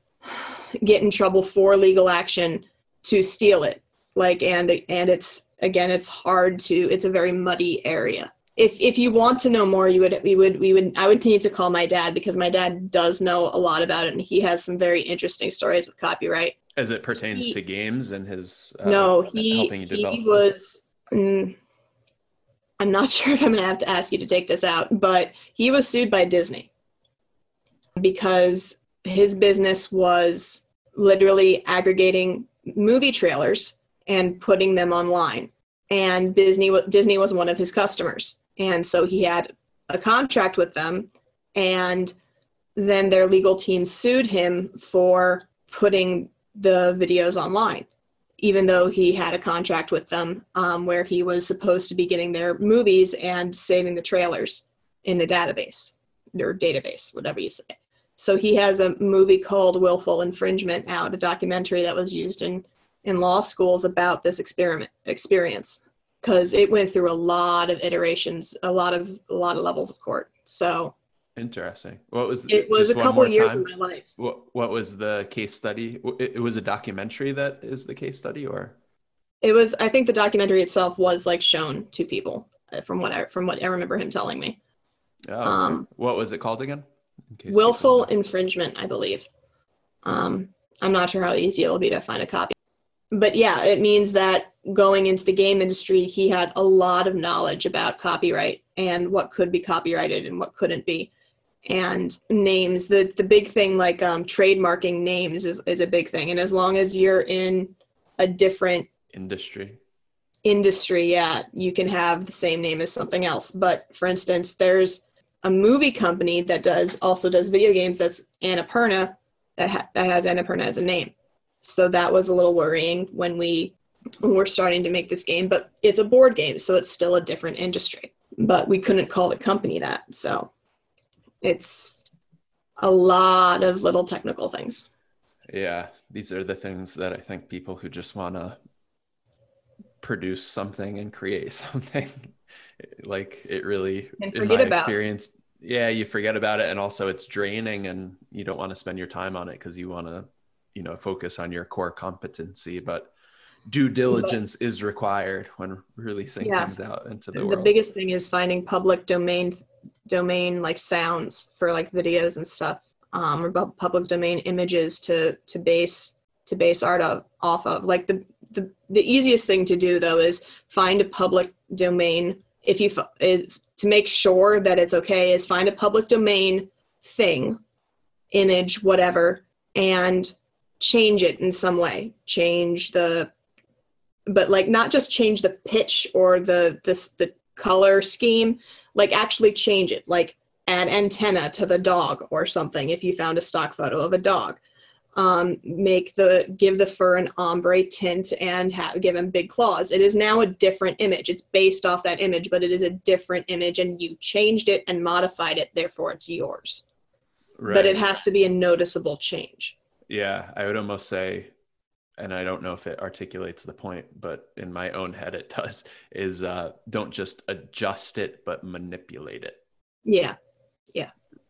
get in trouble for legal action to steal it. Like, and it's, again, it's hard to, it's a very muddy area. If you want to know more, I would need to call my dad because my dad does know a lot about it and he has some very interesting stories with copyright. As it pertains to games and his helping you develop. He was. I'm not sure if I'm going to have to ask you to take this out, but he was sued by Disney because his business was literally aggregating movie trailers and putting them online. And Disney was one of his customers. And so he had a contract with them, and then their legal team sued him for putting the videos online, even though he had a contract with them where he was supposed to be getting their movies and saving the trailers in a database, or database, whatever you say. So he has a movie called Willful Infringement out, a documentary that was used in law schools about this experience, because it went through a lot of iterations, a lot of levels of court. So interesting. What was it was a couple years of my life. What was the case study? It was a documentary that is the case study, or it was, I think the documentary itself was like shown to people from what I remember him telling me. Oh, okay. What was it called again? Willful Infringement, I believe. I'm not sure how easy it'll be to find a copy. But yeah, it means that going into the game industry, he had a lot of knowledge about copyright and what could be copyrighted and what couldn't be. And names, the big thing, like trademarking names is a big thing. And as long as you're in a different industry, yeah, you can have the same name as something else. But for instance, there's a movie company that also does video games, that's Annapurna, that has Annapurna as a name. So that was a little worrying when we're starting to make this game, but it's a board game, so it's still a different industry. But we couldn't call the company that, so it's a lot of little technical things. Yeah, these are the things that I think people who just want to produce something and create something, like it really, in my experience, yeah, you forget about it, and also it's draining, and you don't want to spend your time on it because you want to focus on your core competency, but due diligence is required when releasing things out into the world. The biggest thing is finding public domain like sounds for like videos and stuff, or public domain images to base art off of. Like the easiest thing to do though is find a public domain. To make sure that it's okay, is find a public domain thing, image, whatever, and change it in some way. But like not just change the pitch or the color scheme, like actually change it, like add antenna to the dog or something if you found a stock photo of a dog. Give the fur an ombre tint and give him big claws. It is now a different image. It's based off that image, but it is a different image, and you changed it and modified it, therefore it's yours. Right. But it has to be a noticeable change. Yeah, I would almost say, and I don't know if it articulates the point, but in my own head it does, is don't just adjust it, but manipulate it. Yeah.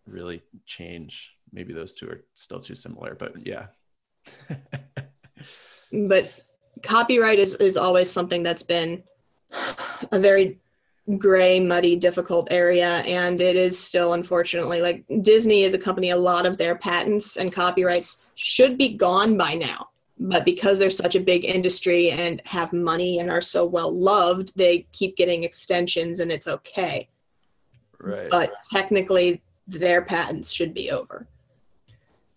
Really change. Maybe those two are still too similar, but yeah. But copyright is always something that's been a very gray, muddy, difficult area, and it is still, unfortunately. Like Disney is a company, a lot of their patents and copyrights should be gone by now, but because they're such a big industry and have money and are so well loved, they keep getting extensions, and it's okay. Right. But technically their patents should be over.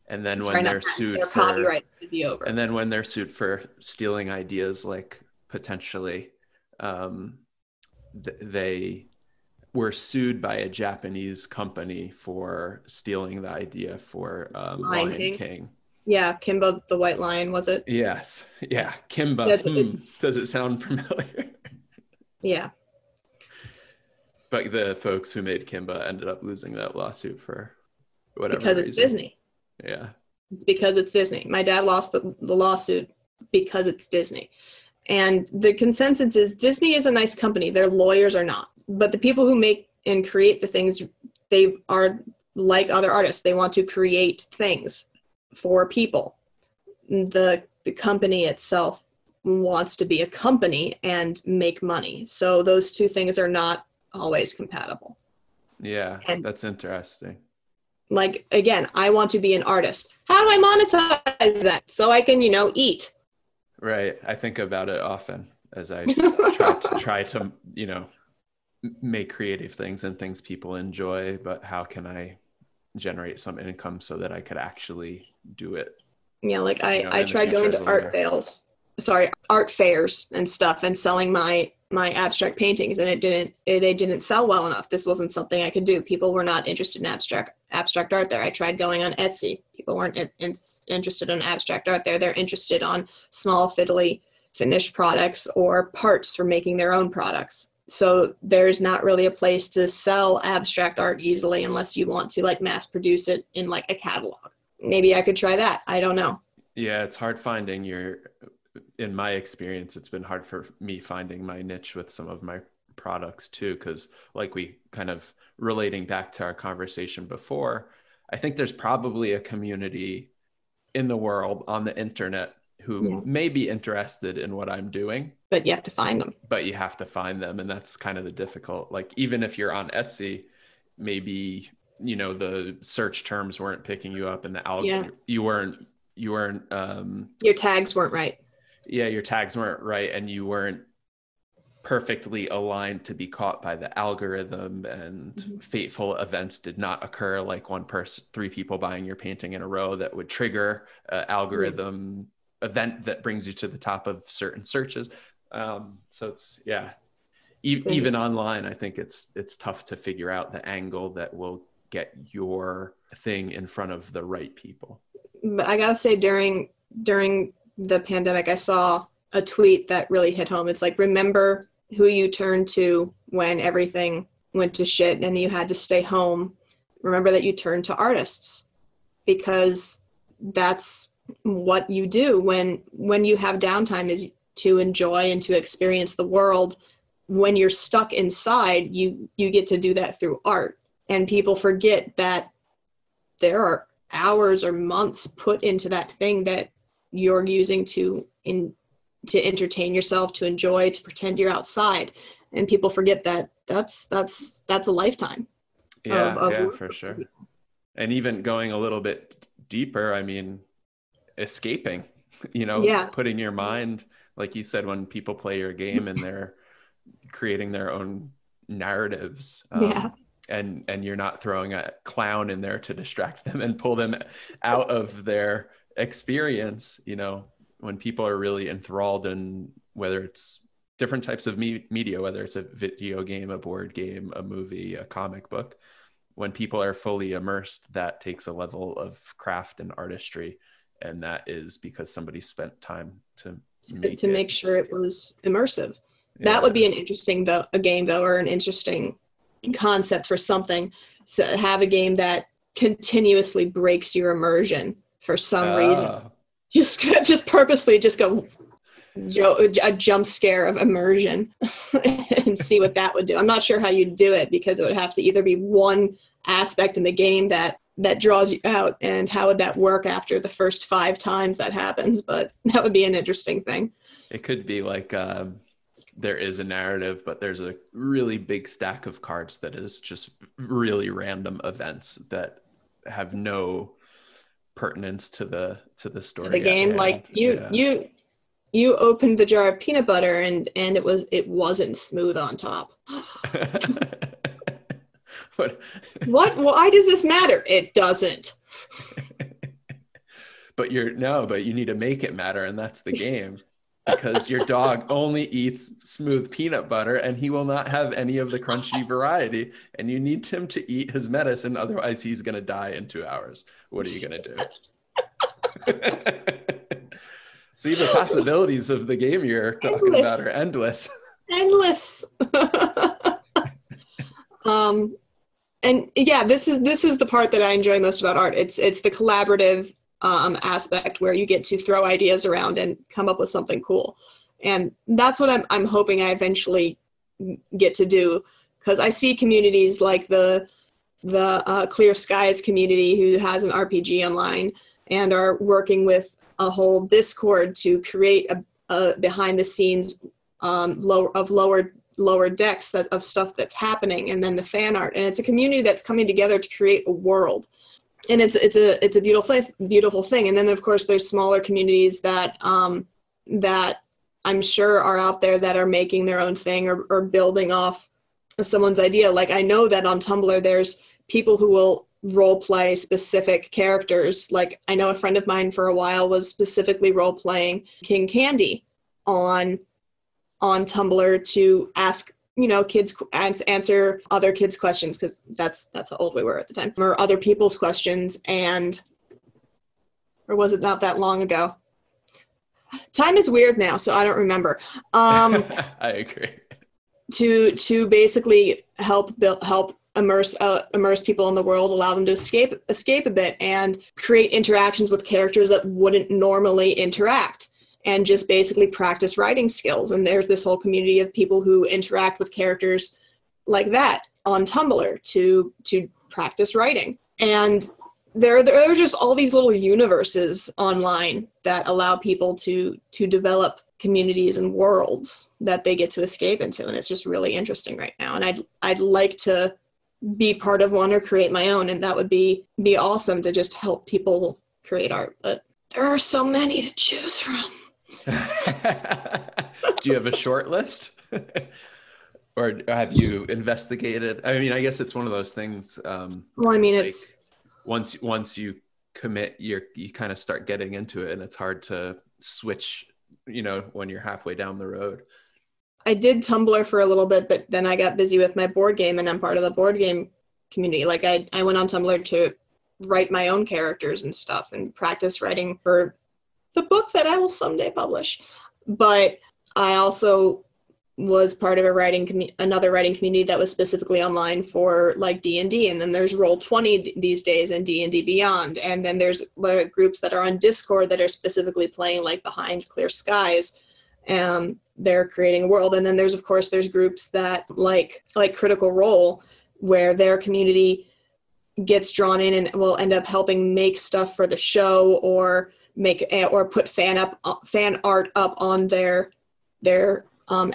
And then when they're sued for copyright should be over. And then when they're sued for stealing ideas, like potentially they were sued by a Japanese company for stealing the idea for Lion King. Yeah, Kimba the White Lion, was it? Yes. Yeah, Kimba. Does it sound familiar? Yeah. But the folks who made Kimba ended up losing that lawsuit for whatever reason. Because it's Disney. Yeah. It's because it's Disney. My dad lost the lawsuit because it's Disney. And the consensus is Disney is a nice company. Their lawyers are not. But the people who make and create the things, they are like other artists. They want to create things for people. The company itself wants to be a company and make money. So those two things are not always compatible. Yeah, and that's interesting. Like, again, I want to be an artist. How do I monetize that? So I can, eat. Right. I think about it often as I try to, make creative things and things people enjoy, but how can I generate some income so that I could actually do it? like You know, I in the tried future going as to a leader. art fairs and stuff and selling my abstract paintings, and they didn't sell well enough. This wasn't something I could do. People were not interested in abstract art there. I tried going on Etsy. People weren't interested in abstract art there. They're interested on small fiddly finished products or parts for making their own products. So there's not really a place to sell abstract art easily unless you want to like mass produce it in like a catalog. Maybe I could try that. I don't know. Yeah, it's hard finding in my experience, it's been hard for me finding my niche with some of my products too, because like we kind of relating back to our conversation before, I think there's probably a community in the world on the internet who Yeah. may be interested in what I'm doing, But you have to find them. but you have to find them. And that's kind of the difficult, like, even if you're on Etsy, maybe, you know, the search terms weren't picking you up and you weren't, your tags weren't right. yeah, your tags weren't right. And you weren't perfectly aligned to be caught by the algorithm, and fateful events did not occur, like three people buying your painting in a row that would trigger an algorithm event that brings you to the top of certain searches. So it's, yeah, even online, I think it's tough to figure out the angle that will get your thing in front of the right people. But I gotta say, during the pandemic, I saw a tweet that really hit home. It's like, remember who you turned to when everything went to shit and you had to stay home. Remember that you turned to artists, because that's what you do when you have downtime, is to enjoy and to experience the world. When you're stuck inside, you get to do that through art. And people forget that there are hours or months put into that thing that you're using to entertain yourself, to enjoy, to pretend you're outside. And people forget that that's a lifetime. Yeah, for sure. And even going a little bit deeper, I mean, escaping, you know, putting your mind, like you said, when people play your game and they're creating their own narratives, and you're not throwing a clown in there to distract them and pull them out of their experience. You know, when people are really enthralled in, whether it's different types of media, whether it's a video game, a board game, a movie, a comic book, when people are fully immersed, that takes a level of craft and artistry. And that is because somebody spent time to make sure it was immersive. That would be an interesting game, or an interesting concept for something. So have a game that continuously breaks your immersion for some reason. Just purposely just go a jump scare of immersion and see what that would do. I'm not sure how you'd do it, because it would have to either be one aspect in the game that draws you out, and how would that work after the first 5 times that happens. But that would be an interesting thing. It could be like there is a narrative, but there's a really big stack of cards that is just really random events that have no pertinence to the story, to the game. Like you opened the jar of peanut butter and it wasn't smooth on top. What? Why does this matter? It doesn't. But you need to make it matter, and that's the game. Because your dog only eats smooth peanut butter and he will not have any of the crunchy variety, and you need him to eat his medicine, otherwise he's going to die in 2 hours. What are you going to do? See, the possibilities of the game you're talking about are endless. And yeah, this is the part that I enjoy most about art. It's the collaborative aspect, where you get to throw ideas around and come up with something cool. And that's what I'm hoping I eventually get to do, because I see communities like the Clear Skies community, who has an RPG online and are working with a whole Discord to create a behind the scenes lower decks of stuff that's happening, and then the fan art. And it's a community that's coming together to create a world. And it's a beautiful thing. And then of course there's smaller communities that I'm sure are out there that are making their own thing, or building off someone's idea. Like I know that on Tumblr there's people who will role play specific characters. Like I know a friend of mine for a while was specifically role playing King Candy on Tumblr to ask, you know, kids, answer other kids' questions, because that's how old we were at the time, or other people's questions. And or was it not that long ago? Time is weird now, so I don't remember. I agree. To basically help immerse people in the world, allow them to escape a bit, and create interactions with characters that wouldn't normally interact, and just basically practice writing skills. And there's this whole community of people who interact with characters like that on Tumblr to practice writing. And there are just all these little universes online that allow people to develop communities and worlds that they get to escape into, and it's just really interesting right now. And I'd like to be part of one or create my own, and that would be awesome to just help people create art. But there are so many to choose from. Do you have a short list? Or have you investigated? I mean, I guess it's one of those things. Well, I mean, like, it's once you commit, you kind of start getting into it, and it's hard to switch, you know, when you're halfway down the road. I did Tumblr for a little bit, but then I got busy with my board game, and I'm part of the board game community. Like I went on Tumblr to write my own characters and stuff and practice writing for the book that I will someday publish. But I also was part of another writing community that was specifically online for like D&D, and then there's Roll20 these days and D&D Beyond, and then there's groups that are on Discord that are specifically playing like Behind Clear Skies, and they're creating a world. And then there's groups that like Critical Role, where their community gets drawn in and will end up helping make stuff for the show, or put fan art up on their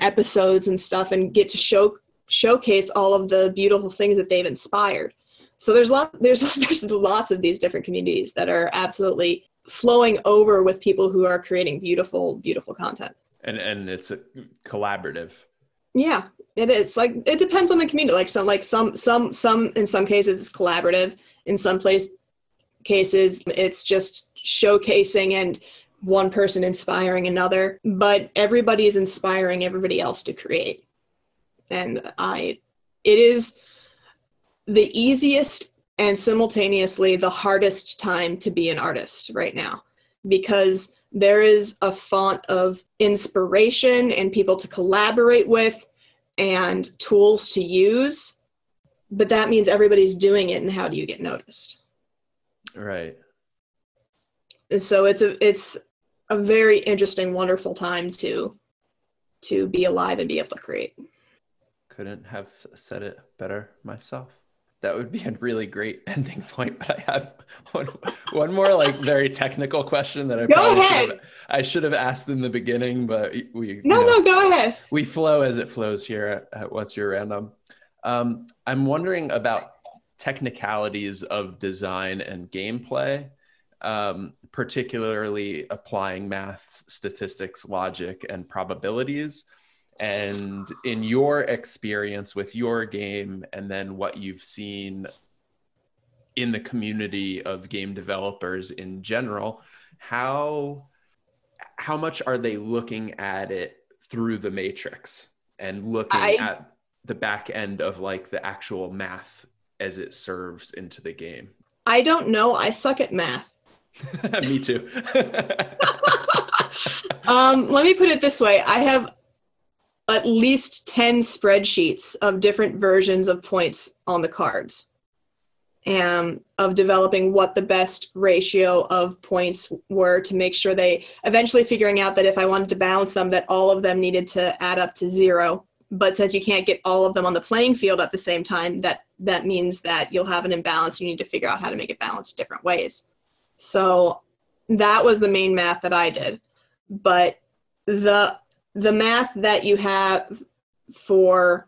episodes and stuff, and get to showcase all of the beautiful things that they've inspired. So there's lots of these different communities that are absolutely flowing over with people who are creating beautiful content. And it's a collaborative. Yeah, it is. Like it depends on the community. Some in some cases it's collaborative. In some cases it's just showcasing and one person inspiring another, but everybody is inspiring everybody else to create. And it is the easiest and simultaneously the hardest time to be an artist right now, because there is a font of inspiration and people to collaborate with and tools to use, but that means everybody's doing it, and how do you get noticed? Right. And so it's a very interesting, wonderful time to be alive and be able to create. Couldn't have said it better myself. That would be a really great ending point. But I have one more like very technical question that I should have asked in the beginning, but go ahead. We flow as it flows here at What's Your Random. I'm wondering about technicalities of design and gameplay, particularly applying math, statistics, logic, and probabilities. And in your experience with your game, and then what you've seen in the community of game developers in general, how much are they looking at it through the matrix and looking at the back end of like the actual math as it serves into the game? I don't know. I suck at math. Me too. Let me put it this way. I have at least 10 spreadsheets of different versions of points on the cards, and of developing what the best ratio of points were to make sure eventually figuring out that if I wanted to balance them, that all of them needed to add up to 0. But since you can't get all of them on the playing field at the same time, that means that you'll have an imbalance. You need to figure out how to make it balance different ways. So that was the main math that I did. But the math that you have for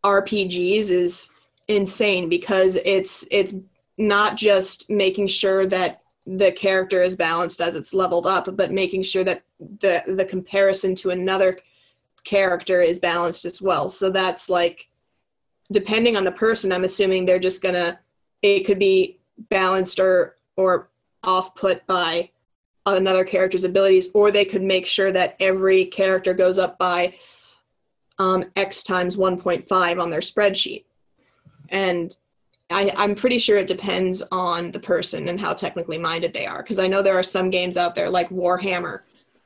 RPGs is insane, because it's not just making sure that the character is balanced as it's leveled up, but making sure that the comparison to another character is balanced as well. So that's like, depending on the person, I'm assuming they're just gonna it could be balanced or off put by another character's abilities, or they could make sure that every character goes up by X times 1.5 on their spreadsheet. And I'm pretty sure it depends on the person and how technically minded they are. Because I know there are some games out there like Warhammer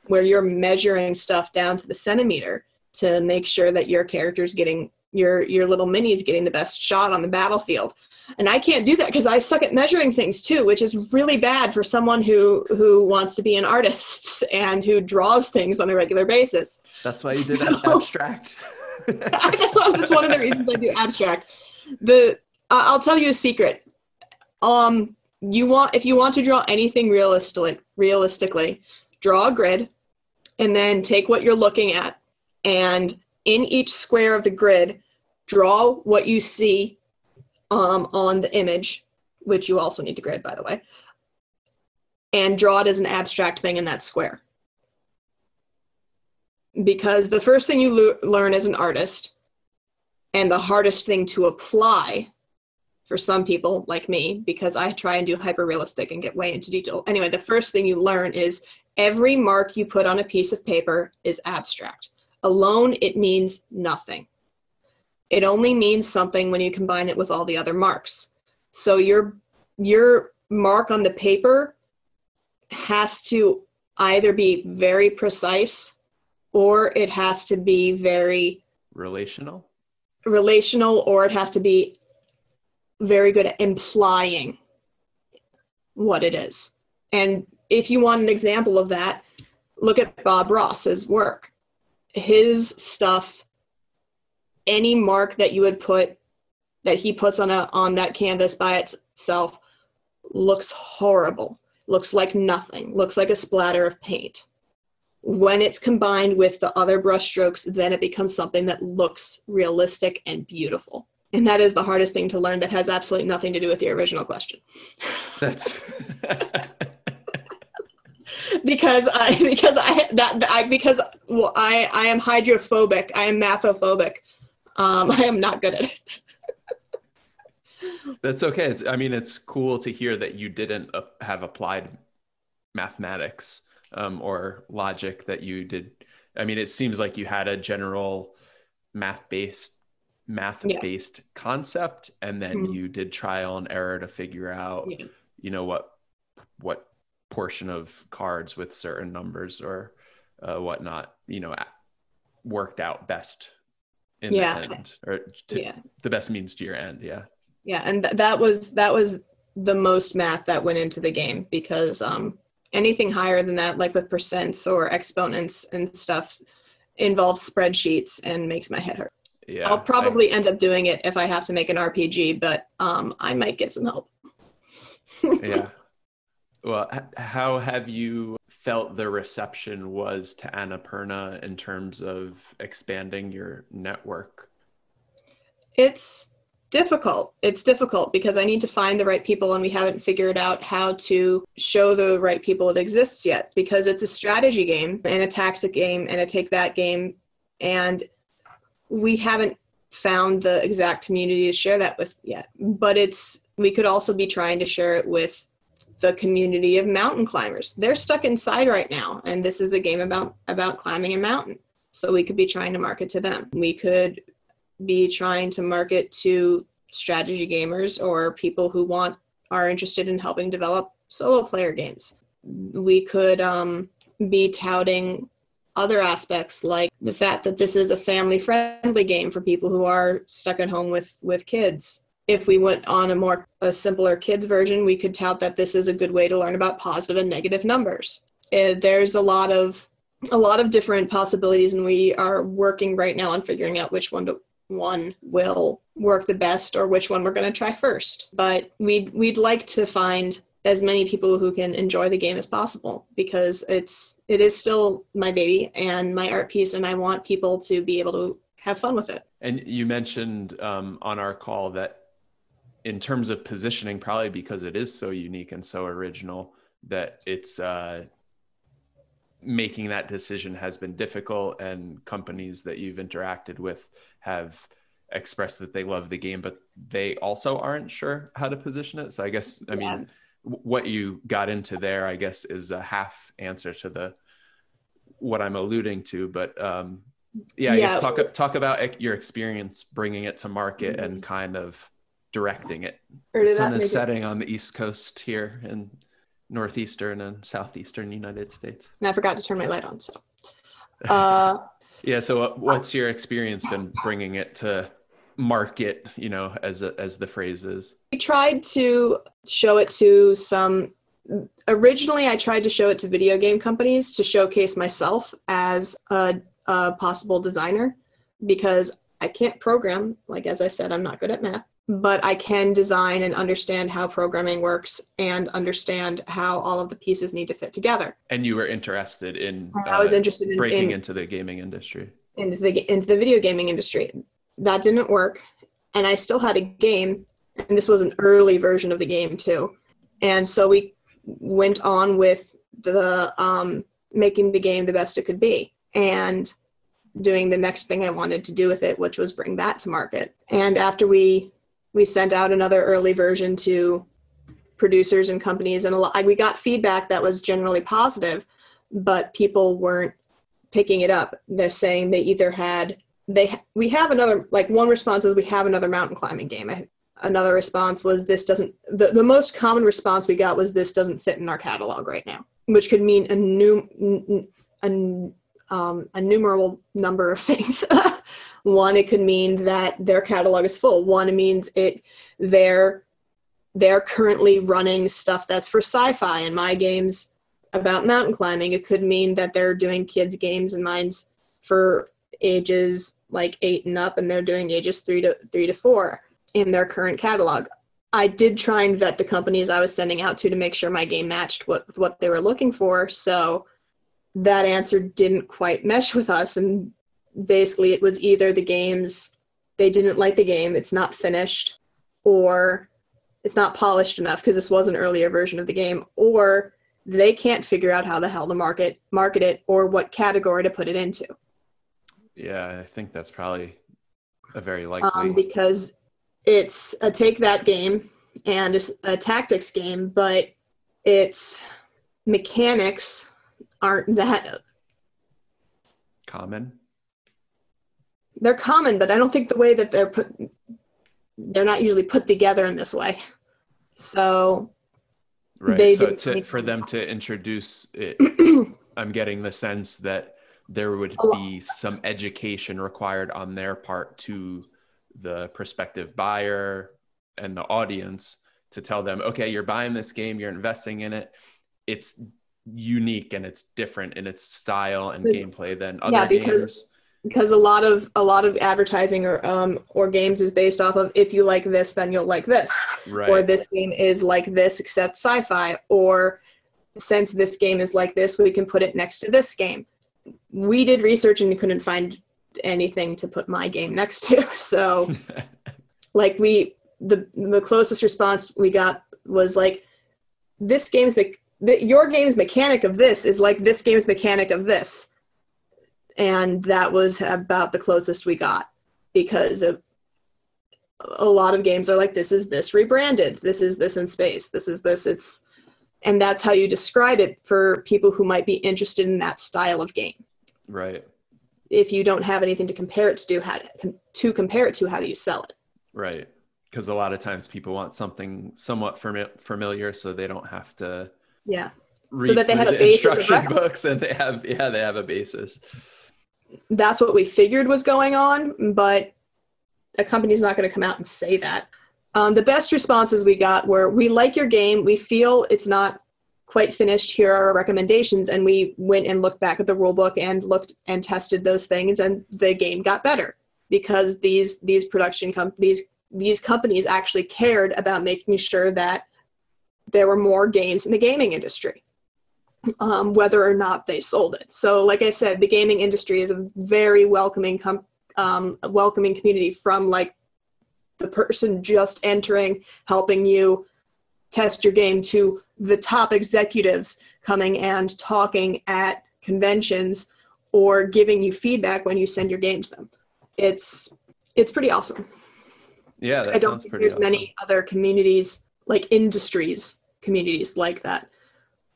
where you're measuring stuff down to the centimeter to make sure that your character's getting, your little mini's getting the best shot on the battlefield. And I can't do that because I suck at measuring things too, which is really bad for someone who wants to be an artist and who draws things on a regular basis. That's why you did abstract. That's one of the reasons I do abstract. I'll tell you a secret. If you want to draw anything realistically, draw a grid and then take what you're looking at, and in each square of the grid, draw what you see on the image, which you also need to grid, by the way, and draw it as an abstract thing in that square. Because the first thing you learn as an artist, and the hardest thing to apply for some people like me, because I try and do hyper realistic and get way into detail. Anyway, the first thing you learn is every mark you put on a piece of paper is abstract. Alone, it means nothing. It only means something when you combine it with all the other marks. So your mark on the paper has to either be very precise or it has to be very relational, or it has to be very good at implying what it is. And if you want an example of that, look at Bob Ross's work. His stuff, any mark that you would put, that he puts on that canvas by itself, looks horrible, looks like nothing, looks like a splatter of paint. When it's combined with the other brush strokes, then it becomes something that looks realistic and beautiful. And that is the hardest thing to learn that has absolutely nothing to do with the original question. That's because I am hydrophobic. I am mathophobic. I am not good at it. That's okay. It's cool to hear that you didn't have applied mathematics or logic that you did. It seems like you had a general math-based concept, and then you did trial and error to figure out, what portion of cards with certain numbers or whatnot, worked out best in the end, or the best means to your end. And that was the most math that went into the game, because anything higher than that, like with percents or exponents and stuff, involves spreadsheets and makes my head hurt. I'll probably end up doing it if I have to make an RPG, but I might get some help. Well, how have you felt the reception was to Annapurna in terms of expanding your network? It's difficult. It's difficult because I need to find the right people, and we haven't figured out how to show the right people it exists yet, because it's a strategy game and a tactic game and a take that game, and we haven't found the exact community to share that with yet. But we could also be trying to share it with the community of mountain climbers. They're stuck inside right now, and this is a game about climbing a mountain. So we could be trying to market to them. We could be trying to market to strategy gamers or people who are interested in helping develop solo player games. We could be touting other aspects, like the fact that this is a family-friendly game for people who are stuck at home with kids. If we went on a simpler kids version, we could tout that this is a good way to learn about positive and negative numbers. There's a lot of different possibilities, and we are working right now on figuring out which one will work the best or which one we're going to try first. But we'd like to find as many people who can enjoy the game as possible, because it is still my baby and my art piece, and I want people to be able to have fun with it. And you mentioned on our call that in terms of positioning, probably because it is so unique and so original, that it's making that decision has been difficult, and companies that you've interacted with have express that they love the game, but they also aren't sure how to position it. So I guess, I mean, what you got into there, I guess, is a half answer to what I'm alluding to. But I guess talk about your experience bringing it to market and kind of directing it. The sun is setting on the East Coast here in northeastern and southeastern United States. And I forgot to turn my light on. So, so what's your experience been bringing it to market, as the phrase is? We tried to show it to originally I tried to show it to video game companies to showcase myself as a possible designer, because I can't program. Like, as I said, I'm not good at math, but I can design and understand how programming works and understand how all of the pieces need to fit together. And you were interested in I was interested in breaking into the gaming industry. Into the video gaming industry. That didn't work. And I still had a game, and this was an early version of the game too. And so we went on with the making the game the best it could be and doing the next thing I wanted to do with it, which was bring that to market. And after we sent out another early version to producers and companies, and we got feedback that was generally positive, but people weren't picking it up. They're saying they either we have another, like, one response is we have another mountain climbing game. Another response was the most common response we got was this doesn't fit in our catalog right now, which could mean a numerable number of things. One, it could mean that their catalog is full. One, it means they're currently running stuff that's for sci-fi, and my game's about mountain climbing. It could mean that they're doing kids games and mine's for ages like 8 and up, and they're doing ages 3 to 4 in their current catalog. I did try and vet the companies I was sending out to make sure my game matched what they were looking for. So that answer didn't quite mesh with us. And basically it was either the games, they didn't like the game, it's not finished, or it's not polished enough because this was an earlier version of the game, or they can't figure out how the hell to market it or what category to put it into. Yeah, I think that's probably a very likely. Because it's a take that game and a tactics game, but its mechanics aren't that common. They're common, but I don't think the way that they're not usually put together in this way. So right. For them to introduce it, I'm getting the sense that there would be some education required on their part to the prospective buyer and the audience to tell them, okay, you're buying this game, you're investing in it. It's unique and it's different in its style and gameplay than other games. Because a lot of advertising or games is based off of, if you like this, then you'll like this. Right. Or this game is like this except sci-fi. Or since this game is like this, we can put it next to this game. We did research and couldn't find anything to put my game next to. So like the closest response we got was like, your game's mechanic of this is like this game's mechanic of this. And that was about the closest we got, because a lot of games are like, this is this rebranded, this is this in space, this is this, and that's how you describe it for people who might be interested in that style of game. Right. If you don't have anything to compare it to, how do you sell it? Right. Because a lot of times people want something somewhat familiar, so they don't have to read so that they through have a the basis instruction books, and they have a basis. That's what we figured was going on, but a company's not going to come out and say that. The best responses we got were, we like your game, we feel it's not quite finished, here are our recommendations. And we went and looked back at the rule book and looked and tested those things, and the game got better because these production companies, these companies actually cared about making sure that there were more games in the gaming industry, whether or not they sold it. So like I said, the gaming industry is a very welcoming community, from like the person just entering, helping you test your game, to the top executives coming and talking at conventions or giving you feedback when you send your game to them. It's It's pretty awesome. Yeah, that I don't sounds think pretty there's awesome. many other communities, like industries communities like that.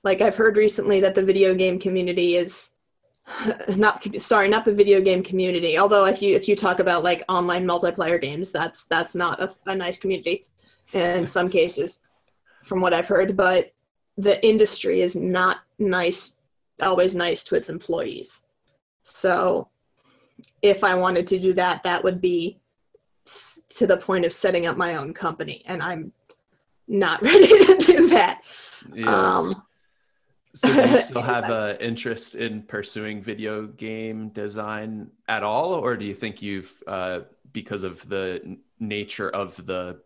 Like I've heard recently that the video game community is not the video game community. Although if you talk about like online multiplayer games, that's not a nice community in some cases, from what I've heard. But the industry is not always nice to its employees. So if I wanted to do that, that would be to the point of setting up my own company, and I'm not ready to do that. Yeah. So do you still have an interest in pursuing video game design at all, or do you think you've, because of the nature of the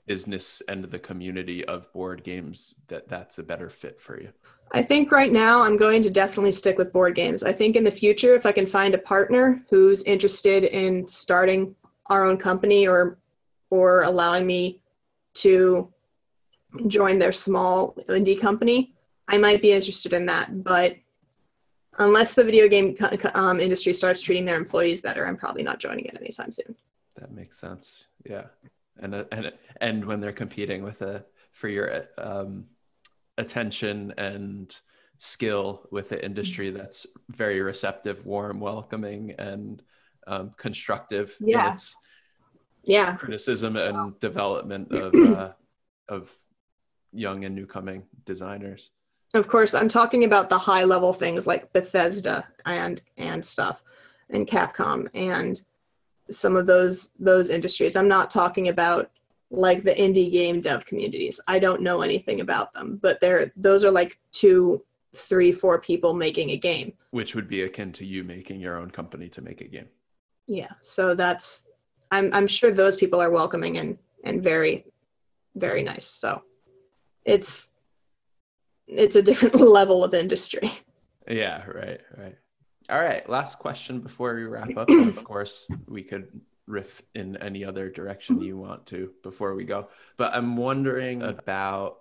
business and the community of board games, that's a better fit for you? I think right now I'm going to definitely stick with board games. I think in the future, if I can find a partner who's interested in starting our own company or allowing me to join their small indie company, I might be interested in that. But unless the video game industry starts treating their employees better, I'm probably not joining it anytime soon. That makes sense. Yeah. And when they're competing for your attention and skill with the industry that's very receptive, warm, welcoming, and constructive in Yeah. its Yeah. criticism and development of young and newcoming designers. Of course, I'm talking about the high level things like Bethesda and stuff, and Capcom and some of those industries. I'm not talking about like the indie game dev communities. I don't know anything about them, but those are like 2, 3, 4 people making a game, which would be akin to you making your own company to make a game. Yeah, so I'm sure those people are welcoming and very, very nice. So it's a different level of industry. Yeah, right. All right, last question before we wrap up. And of course, we could riff in any other direction you want to before we go. But I'm wondering about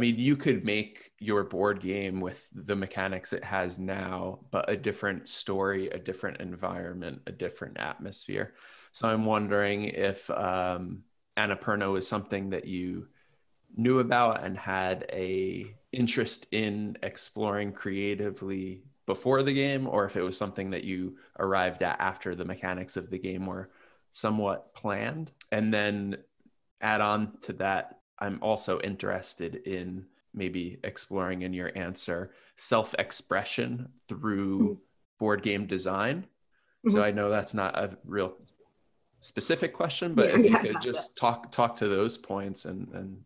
you could make your board game with the mechanics it has now, but a different story, a different environment, a different atmosphere. So I'm wondering if Annapurna was something that you knew about and had a interest in exploring creatively before the game, or if it was something that you arrived at after the mechanics of the game were somewhat planned. And then add on to that, I'm also interested in maybe exploring in your answer self-expression through board game design. So I know that's not a real specific question, but if you could just talk to those points, and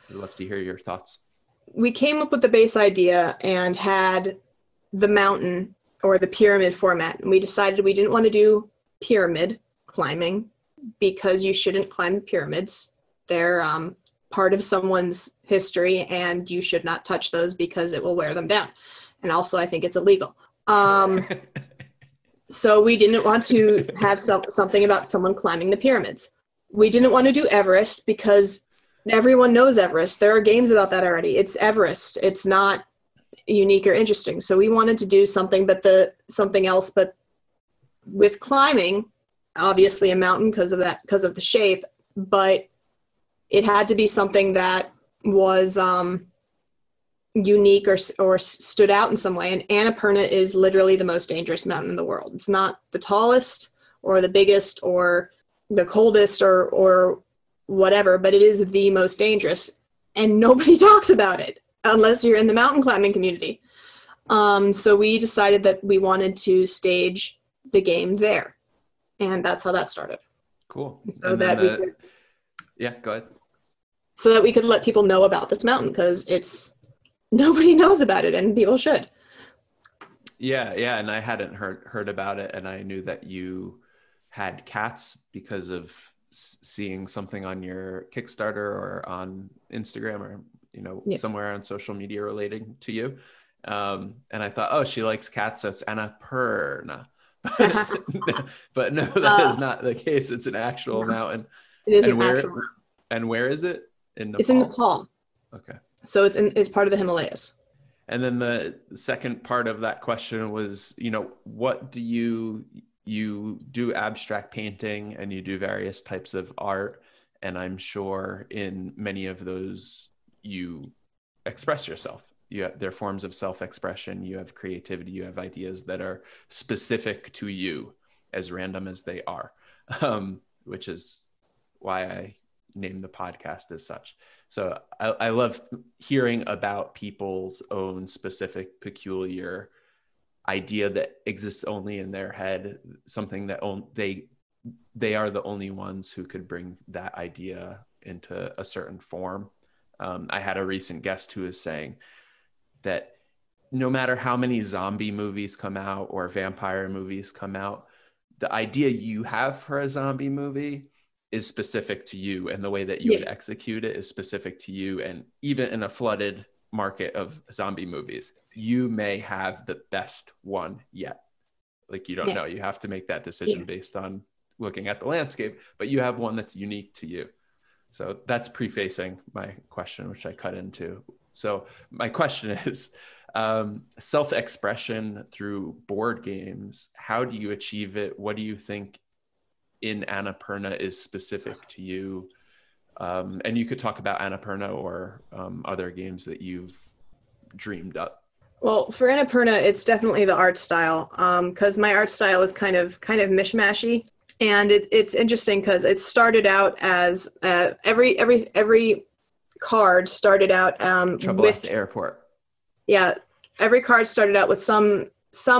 I'd love to hear your thoughts. We came up with the base idea and had the mountain or the pyramid format. And we decided we didn't want to do pyramid climbing because you shouldn't climb pyramids. They're part of someone's history and you should not touch those because it will wear them down. And also I think it's illegal. So we didn't want to have something about someone climbing the pyramids. We didn't want to do Everest because everyone knows Everest. There are games about that already. It's Everest. It's not unique or interesting. So we wanted to do something else, but with climbing, obviously a mountain because of the shape, but it had to be something that was unique or stood out in some way. And Annapurna is literally the most dangerous mountain in the world. It's not the tallest or the biggest or the coldest or whatever, but it is the most dangerous, and nobody talks about it unless you're in the mountain climbing community. So we decided that we wanted to stage the game there, and that's how that started. Cool. So that go ahead. So that we could let people know about this mountain, because nobody knows about it, and people should. Yeah, and I hadn't heard about it, and I knew that you had cats because of seeing something on your Kickstarter or on Instagram or somewhere on social media relating to you, and I thought, oh, she likes cats, so it's Annapurna. But no, that is not the case. It's an actual mountain. It is an actual mountain. And where is it? In Nepal? It's in Nepal. Okay. So it's part of the Himalayas. And then the second part of that question was, what do you you do abstract painting and you do various types of art, and I'm sure in many of those you express yourself. They're forms of self-expression. You have creativity. You have ideas that are specific to you, as random as they are, which is why I named the podcast as such. So I love hearing about people's own specific, peculiar idea that exists only in their head, something that they are the only ones who could bring that idea into a certain form. I had a recent guest who was saying that no matter how many zombie movies come out or vampire movies come out, the idea you have for a zombie movie is specific to you, and the way that you would execute it is specific to you. And even in a flooded market of zombie movies, you may have the best one yet. Like, you don't know. You have to make that decision based on looking at the landscape, but you have one that's unique to you. So that's prefacing my question, which I cut into. So my question is, self-expression through board games, how do you achieve it? What do you think in Annapurna is specific to you? And you could talk about Annapurna or other games that you've dreamed up. Well, for Annapurna, it's definitely the art style, because my art style is kind of mishmashy, and it's interesting because it started out as every card started out Trouble with at the airport. Yeah, every card started out with some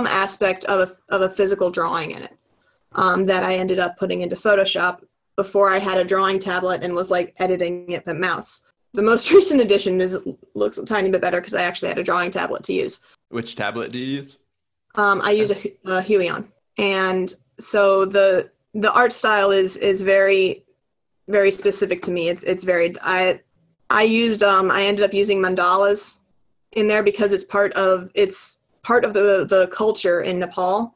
aspect of a physical drawing in it, that I ended up putting into Photoshop before I had a drawing tablet and was like editing it with a mouse. The most recent edition looks a tiny bit better because I actually had a drawing tablet to use. Which tablet do you use? I use a Huion, and so the art style is very, very specific to me. It's varied. I ended up using mandalas in there because it's part of the culture in Nepal.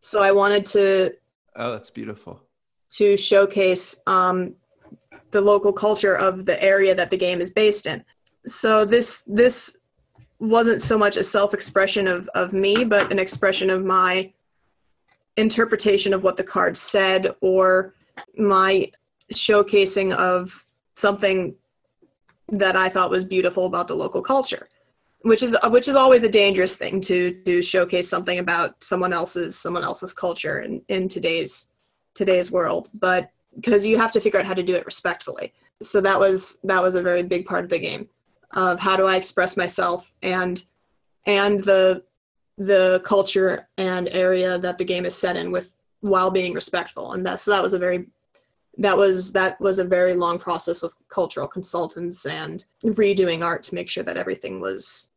So I wanted to. Oh, that's beautiful. To showcase the local culture of the area that the game is based in. So this wasn't so much a self-expression of me, but an expression of my interpretation of what the card said, or my showcasing of something that I thought was beautiful about the local culture, which is always a dangerous thing to showcase something about someone else's culture in today's world, but because you have to figure out how to do it respectfully. So that was a very big part of the game, of how do I express myself and the culture and area that the game is set in while being respectful. And that was a very long process with cultural consultants and redoing art to make sure that everything was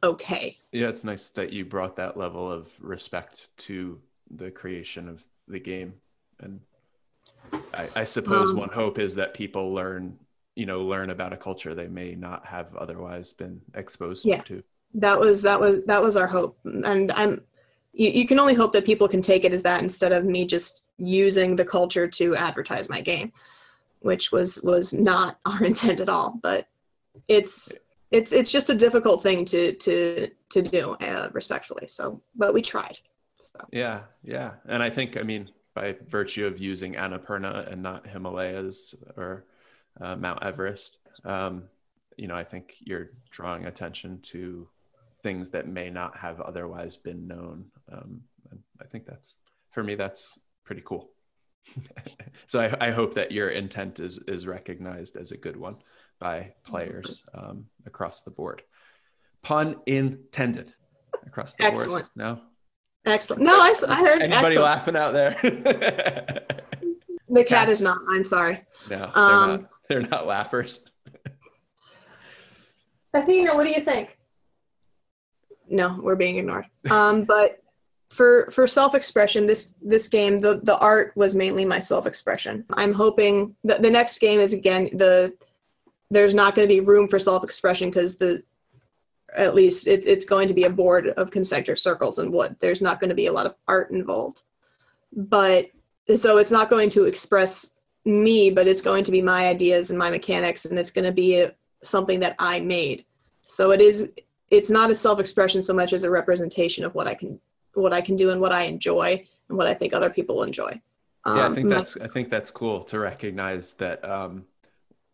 okay. Yeah, it's nice that you brought that level of respect to the creation of the game. And I suppose one hope is that people learn about a culture they may not have otherwise been exposed to. That was our hope. And you can only hope that people can take it as that, instead of me just using the culture to advertise my game, which was not our intent at all. But it's just a difficult thing to do respectfully. So, but we tried. So. Yeah. And I think, by virtue of using Annapurna and not Himalayas or Mount Everest, I think you're drawing attention to things that may not have otherwise been known. And I think that's pretty cool. So I hope that your intent is recognized as a good one by players across the board. Pun intended. Across the board. No? Excellent. No, I heard. Anybody excellent. Laughing out there? The cat is not. I'm sorry. No, they're not laughers. Athena, what do you think? No, we're being ignored. But for self-expression, this game, the art was mainly my self-expression. I'm hoping that the next game is, again, there's not going to be room for self-expression because at least it's going to be a board of concentric circles and wood. There's not going to be a lot of art involved. But so it's not going to express me, but it's going to be my ideas and my mechanics, and it's going to be something that I made. So it's not a self-expression so much as a representation of what I can do and what I enjoy, what I think other people enjoy. Yeah, I think that's cool to recognize that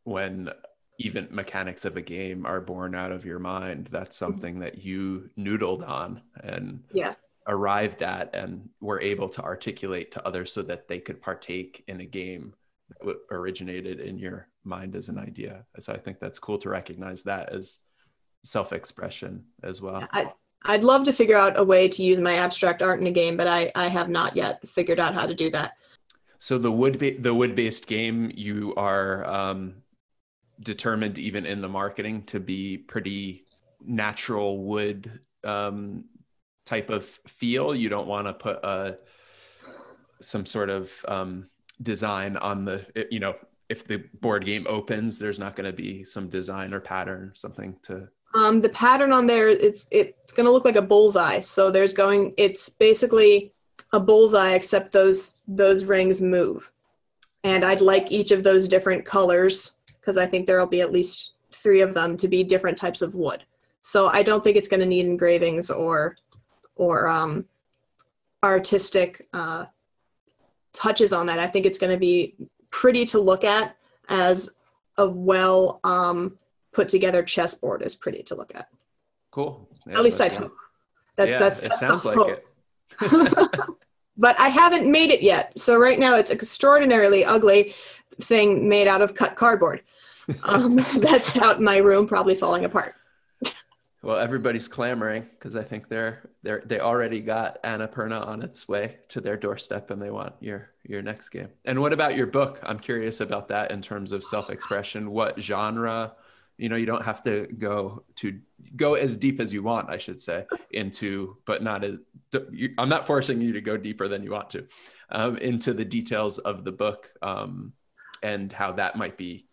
when even mechanics of a game are born out of your mind, that's something that you noodled on and yeah. arrived at and were able to articulate to others so that they could partake in a game that originated in your mind as an idea. So I think that's cool to recognize that as self-expression as well. I'd love to figure out a way to use my abstract art in a game, but I have not yet figured out how to do that. So the wood-based game, you are determined even in the marketing to be pretty natural wood type of feel. You don't want to put some sort of design on the, you know, if the board game opens, there's not going to be some design or pattern, something to. The pattern on there, it's going to look like a bullseye. So it's basically a bullseye, except those rings move. And I'd like each of those different colors, because I think there'll be at least 3 of them, to be different types of wood. So I don't think it's going to need engravings or artistic touches on that. I think it's going to be pretty to look at, as a well put together chessboard is pretty to look at. Cool. Yeah, at least I'd hope. That's it sounds like hope. it. But I haven't made it yet. So right now it's an extraordinarily ugly thing made out of cut cardboard. That's out in my room, probably falling apart. Well, everybody's clamoring because I think they already got Annapurna on its way to their doorstep, and they want your next game. And what about your book? I'm curious about that in terms of self-expression. What genre? You know, you don't have to go as deep as you want, I should say, but not as. I'm not forcing you to go deeper than you want to, into the details of the book, and how that might be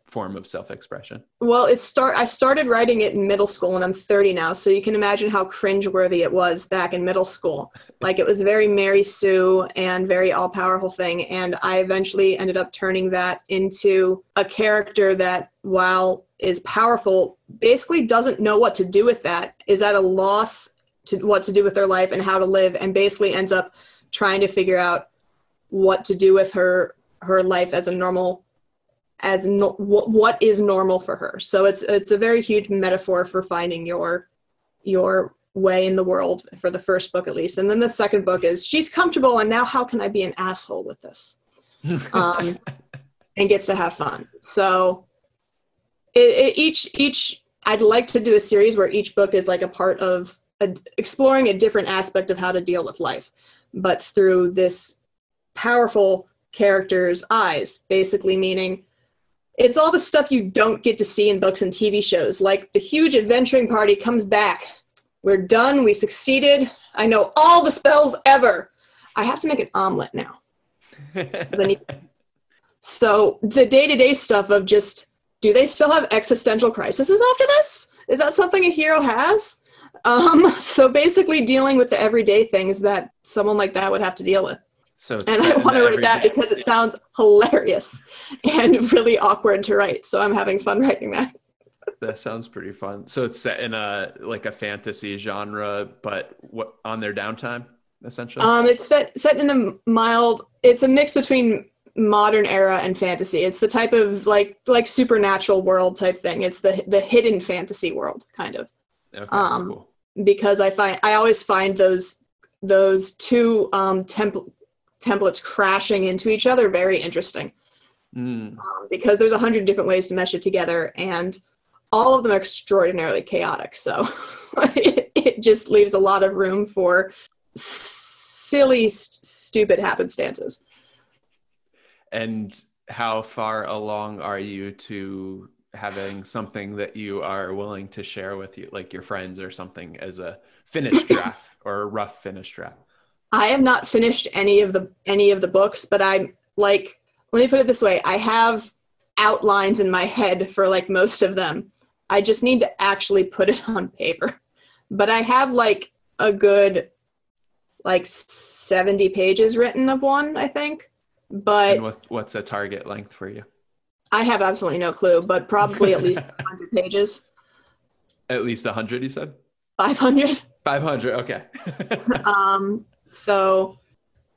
form of self-expression. Well, I started writing it in middle school, and I'm 30 now, so you can imagine how cringeworthy it was back in middle school. Like, it was very Mary Sue and very all-powerful thing, and I eventually ended up turning that into a character that, while is powerful, basically doesn't know what to do with that, is at a loss to what to do with their life and how to live, and basically ends up trying to figure out what to do with her life as a normal, what is normal for her. So it's a very huge metaphor for finding your way in the world, for the first book at least. And then the second book is, she's comfortable, and now how can I be an asshole with this? And gets to have fun. So each I'd like to do a series where each book is like a part of exploring a different aspect of how to deal with life, but through this powerful character's eyes, basically, meaning it's all the stuff you don't get to see in books and TV shows, like the huge adventuring party comes back. We're done. We succeeded. I know all the spells ever. I have to make an omelet now. So the day-to-day stuff of just, do they still have existential crises after this? Is that something a hero has? So basically dealing with the everyday things that someone like that would have to deal with. And I want to write that because it sounds hilarious and really awkward to write. So I'm having fun writing that. That sounds pretty fun. So it's set in a fantasy genre, but what, on their downtime, essentially? It's set in it's a mix between modern era and fantasy. It's the type of like supernatural world type thing. It's the hidden fantasy world, kind of. Okay, cool. Because I always find those two templates crashing into each other very interesting. Because there's 100 different ways to mesh it together, and all of them are extraordinarily chaotic. So it just leaves a lot of room for silly, stupid happenstances. And how far along are you to having something that you are willing to share with like your friends or something, as a finished draft or a rough finished draft? I have not finished any of the books, but I'm like, let me put it this way. I have outlines in my head for like most of them. I just need to actually put it on paper. But I have like a good 70 pages written of one, I think. But and what's a target length for you? I have absolutely no clue, but probably at least 100 pages. At least 100, you said? 500. 500, okay. So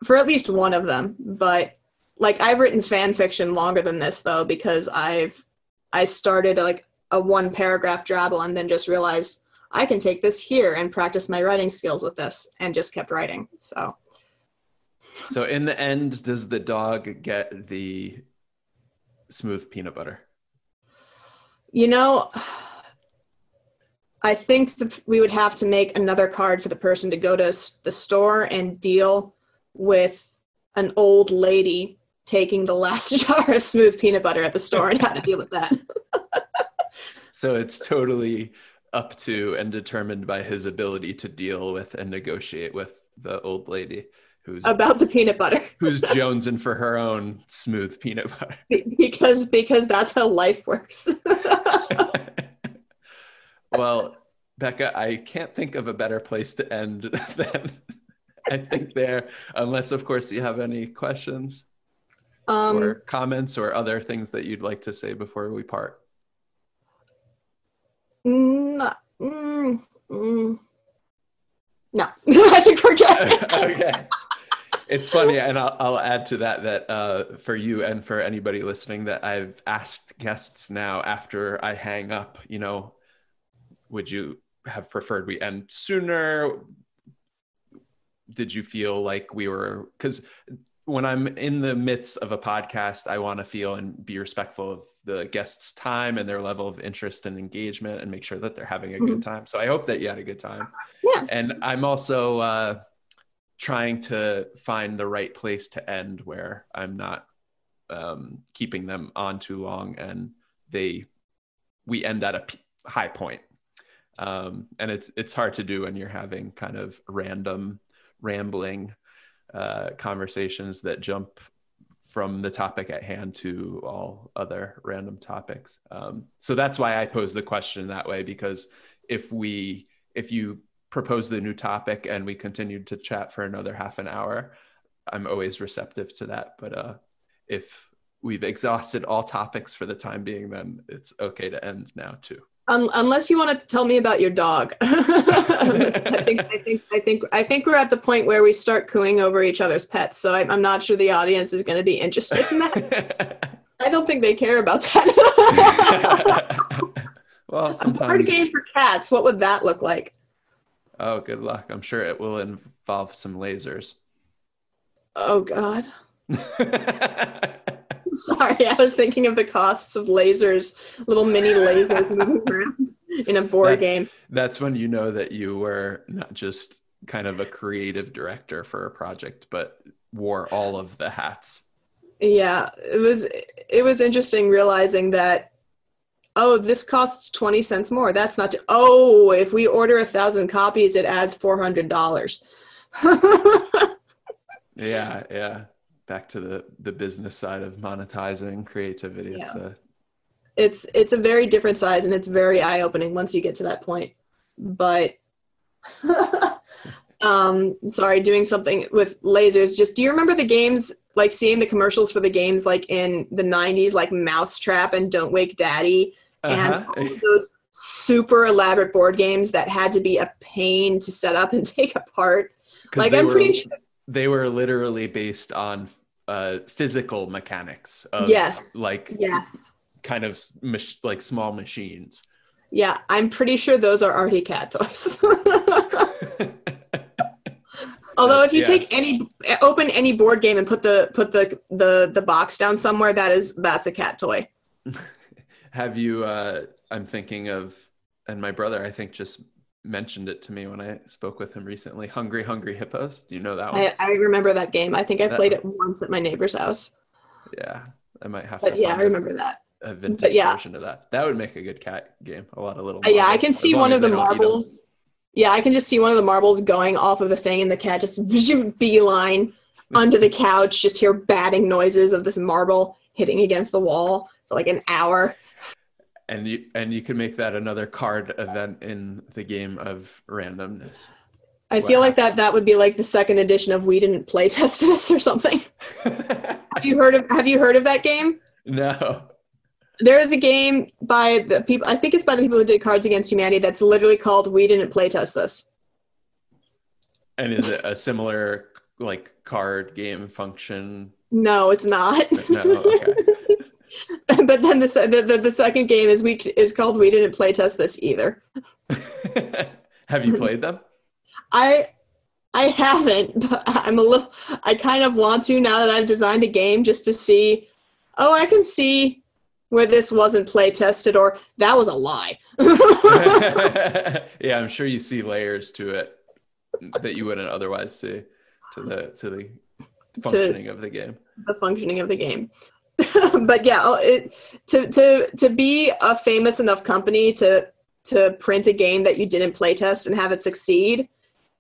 for at least one of them, but like I've written fan fiction longer than this though, because I started like a 1-paragraph drabble and then just realized I can take this here and practice my writing skills with this, and just kept writing. So in the end, does the dog get the smooth peanut butter? You know, I think we would have to make another card for the person to go to the store and deal with an old lady taking the last jar of smooth peanut butter at the store and how to deal with that. So it's totally up to and determined by his ability to deal with and negotiate with the old lady who's about the peanut butter. Who's jonesing for her own smooth peanut butter. Because that's how life works. Well, Becca, I can't think of a better place to end than I think there, unless of course you have any questions or comments or other things that you'd like to say before we part. No, I think we're good. Okay. It's funny, and I'll add to that for you and for anybody listening, that I've asked guests now after I hang up, would you have preferred we end sooner? Did you feel like we were, because when I'm in the midst of a podcast, I want to feel and be respectful of the guest's time and their level of interest and engagement and make sure that they're having a good time. So I hope that you had a good time. Yeah. And I'm also trying to find the right place to end where I'm not keeping them on too long and we end at a high point. And it's hard to do when you're having kind of random rambling conversations that jump from the topic at hand to all other random topics. So that's why I pose the question that way, because if you propose the new topic and we continued to chat for another half an hour, I'm always receptive to that. But if we've exhausted all topics for the time being, then it's okay to end now too. Unless you want to tell me about your dog. I think we're at the point where we start cooing over each other's pets. So I'm not sure the audience is going to be interested in that. I don't think they care about that. Well, sometimes. A board game for cats. What would that look like? Oh, good luck. I'm sure it will involve some lasers. Oh, God. Sorry, I was thinking of the costs of lasers, little mini lasers moving around in a board game. That's when you know that you were not just kind of a creative director for a project, but wore all of the hats. Yeah, it was interesting realizing that, oh, this costs 20 cents more. That's not, if we order 1,000 copies, it adds $400. Yeah. Back to the business side of monetizing creativity. Yeah. It's a very different size, and it's very eye-opening once you get to that point. But sorry, doing something with lasers. Just, do you remember the games, like seeing the commercials for the games like in the 90s, like Mousetrap and Don't Wake Daddy, and all of those super elaborate board games that had to be a pain to set up and take apart? Like, I'm pretty sure they were literally based on physical mechanics of kind of like small machines. Yeah, I'm pretty sure those are Artie Cat toys. Although if you open any board game and put the box down somewhere, that's a cat toy. Have you I'm thinking of, and my brother I think just mentioned it to me when I spoke with him recently, Hungry Hungry Hippos. Do you know that one? I remember that game. I think I played it once at my neighbor's house. Yeah, I might have to. But yeah, I remember that. A vintage version of that. That would make a good cat game. A lot of little marbles. Yeah, I can see one of the marbles. Yeah, I can just see one of the marbles going off of the thing, and the cat just beeline under the couch. Just hear batting noises of this marble hitting against the wall for like an hour. And you can make that another card event in the game of randomness. I feel like that would be like the second edition of We Didn't Play Test This or something. Have you heard of that game? No. There is a game by the people, I think it's by the people who did Cards Against Humanity, that's literally called We Didn't Play Test This. And is it a similar like card game function? No, it's not. No, okay. But then the second game is called We Didn't Playtest This Either. Have you played them? I I haven't, but I kind of want to now that I've designed a game just to see, oh, I can see where this wasn't play tested or that was a lie. Yeah, I'm sure you see layers to it that you wouldn't otherwise see to the functioning of the game. The functioning of the game. But yeah, to be a famous enough company to print a game that you didn't playtest and have it succeed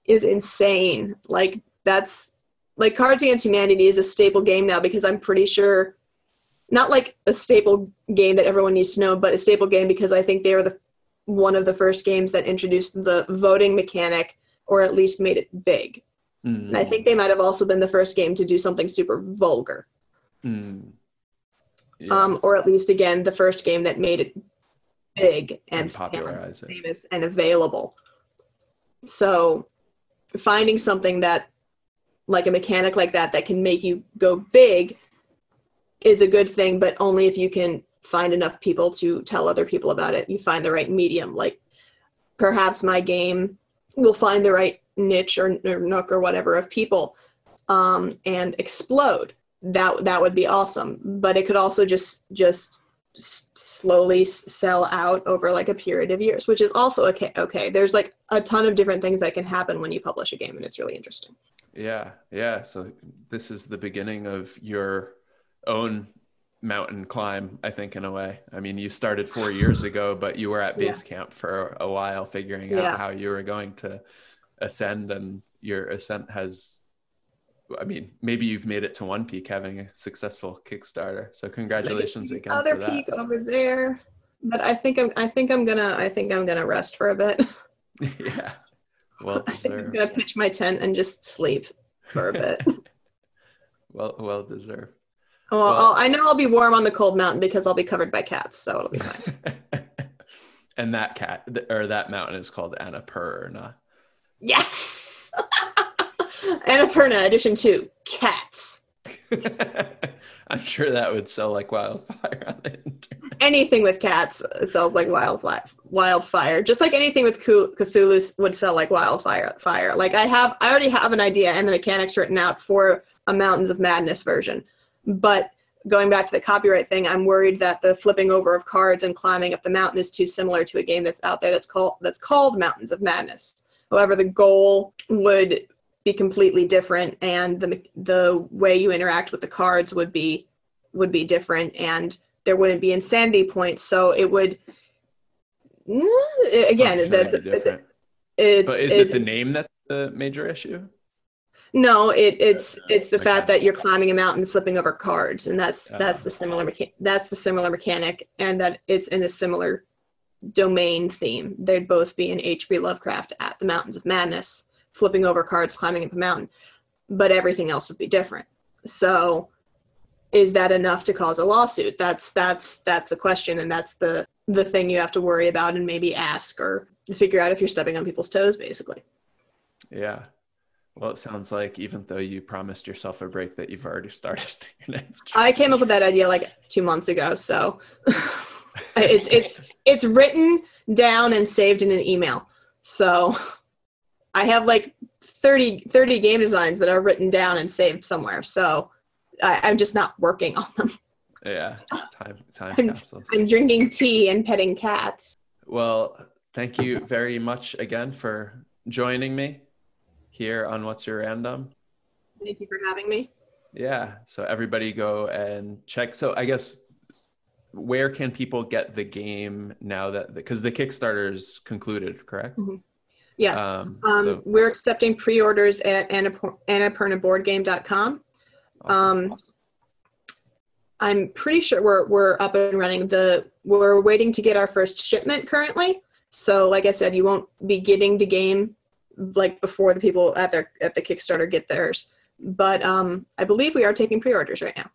is insane. Like that's like Cards Against Humanity is a staple game now because I'm pretty sure, not like a staple game that everyone needs to know, but a staple game because I think they were one of the first games that introduced the voting mechanic or at least made it big. Mm. And I think they might have also been the first game to do something super vulgar. Mm. Yeah. Or at least, again, the first game that made it big and popularized, famous and available. So finding something that, like a mechanic like that can make you go big is a good thing, but only if you can find enough people to tell other people about it. You find the right medium. Like perhaps my game will find the right niche or nook or whatever of people and explode. That would be awesome. But it could also just slowly sell out over like a period of years, which is also okay. There's like a ton of different things that can happen when you publish a game, and it's really interesting. Yeah. So this is the beginning of your own mountain climb, I think, in a way. I mean, you started 4 years ago, but you were at base camp for a while figuring out how you were going to ascend, and your ascent has, I mean, maybe you've made it to one peak having a successful Kickstarter. So congratulations again other for that. Peak over there, but I think I'm gonna rest for a bit. Yeah, well deserved. I'm gonna pitch my tent and just sleep for a bit. well deserved. Well, I know I'll be warm on the cold mountain because I'll be covered by cats, so it'll be fine. And that mountain is called Annapurna. Yes. Annapurna edition 2, cats. I'm sure that would sell like wildfire on the internet. Anything with cats sells like wildfire. Just like anything with Cthulhu would sell like wildfire. Like I already have an idea and the mechanics written out for a Mountains of Madness version. But going back to the copyright thing, I'm worried that the flipping over of cards and climbing up the mountain is too similar to a game that's out there that's called Mountains of Madness. However, the goal would be completely different, and the way you interact with the cards would be different, and there wouldn't be insanity points. So it would again but is it the name that's the major issue? No, it's the fact that you're climbing a mountain, flipping over cards, and that's the similar mechanic, and that it's in a similar domain theme. They'd both be in H.P. Lovecraft at the Mountains of Madness, flipping over cards, climbing up a mountain, but everything else would be different. So, is that enough to cause a lawsuit? That's the question, and that's the thing you have to worry about and maybe ask or figure out if you're stepping on people's toes, basically. Yeah. Well, it sounds like even though you promised yourself a break that you've already started your next I came up with that idea like 2 months ago, so it's written down and saved in an email. So I have like 30 game designs that are written down and saved somewhere. So I'm just not working on them. Yeah, time capsules. I'm drinking tea and petting cats. Well, thank you very much again for joining me here on What's Your Random. Thank you for having me. Yeah, so everybody go and check. So I guess, where can people get the game now that, because the Kickstarter's concluded, correct? Mm-hmm. Yeah. So we're accepting pre-orders at AnnapurnaBoardgame.com. Awesome. I'm pretty sure we're up and running. We're waiting to get our first shipment currently. So like I said, you won't be getting the game like before the people at the Kickstarter get theirs. But I believe we are taking pre-orders right now.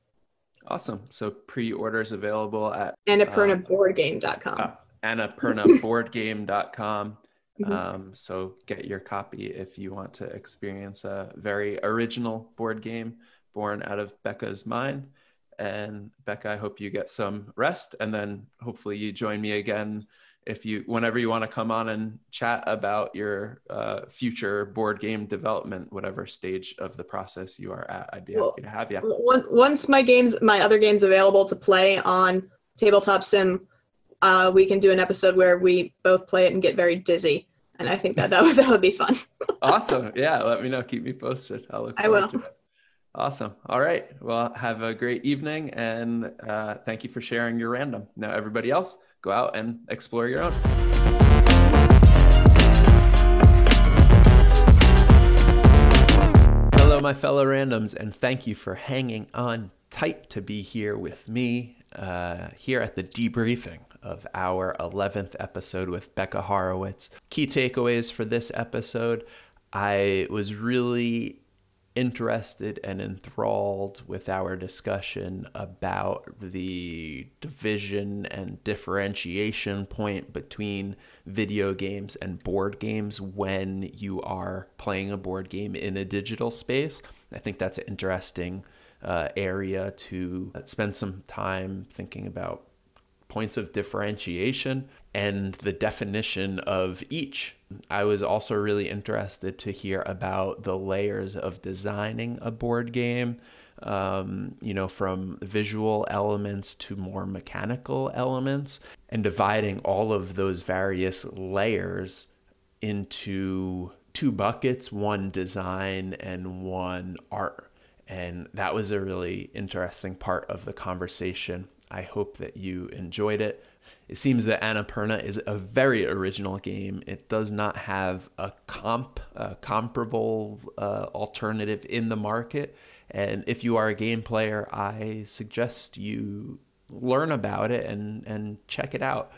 Awesome. So pre-orders available at AnnapurnaBoardgame.com. AnnapurnaBoardgame.com. So get your copy if you want to experience a very original board game born out of Becca's mind. And Becca, I hope you get some rest, and then hopefully you join me again whenever you want to come on and chat about your future board game development, whatever stage of the process you are at. I'd be happy to have you. Once my other games available to play on Tabletop Sim, we can do an episode where we both play it and get very dizzy. And I think that would be fun. Awesome. Yeah, let me know. Keep me posted. I'll look forward to it. Awesome. All right. Well, have a great evening, and thank you for sharing your random. Now, everybody else, go out and explore your own. Hello, my fellow randoms, and thank you for hanging on tight to be here with me here at the debriefing of our 11th episode with Becca Horowitz. Key takeaways for this episode: I was really interested and enthralled with our discussion about the division and differentiation point between video games and board games when you are playing a board game in a digital space. I think that's an interesting area to spend some time thinking about points of differentiation and the definition of each. I was also really interested to hear about the layers of designing a board game, from visual elements to more mechanical elements, and dividing all of those various layers into two buckets, one design and one art. And that was a really interesting part of the conversation. I hope that you enjoyed it. It seems that Annapurna is a very original game. It does not have a comparable alternative in the market. And if you are a game player, I suggest you learn about it and check it out.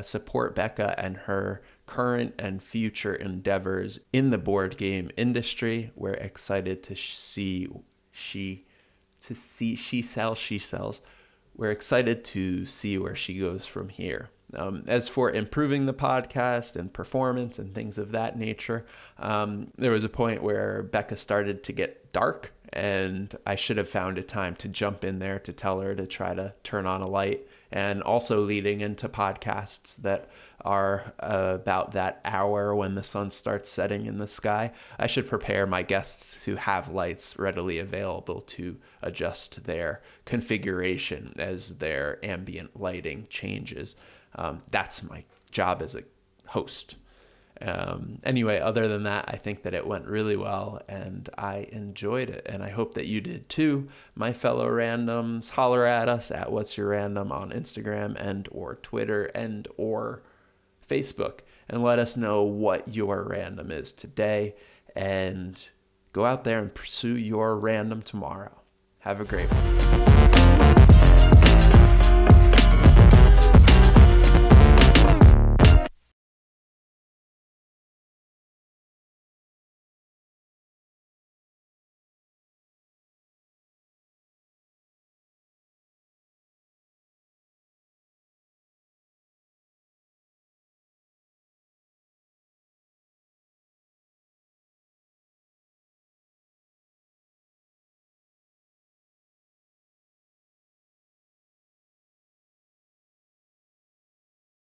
Support Becca and her current and future endeavors in the board game industry. We're excited to see she sells. We're excited to see where she goes from here. As for improving the podcast and performance and things of that nature, there was a point where Becca started to get dark, and I should have found a time to jump in there to tell her to try to turn on a light. And also leading into podcasts that are about that hour when the sun starts setting in the sky, I should prepare my guests to have lights readily available to adjust their configuration as their ambient lighting changes. That's my job as a host. Anyway, other than that, I think that it went really well and I enjoyed it, and I hope that you did too. My fellow randoms, holler at us at What's Your Random on Instagram and or Twitter and or Facebook, and let us know what your random is today, and go out there and pursue your random tomorrow. Have a great one.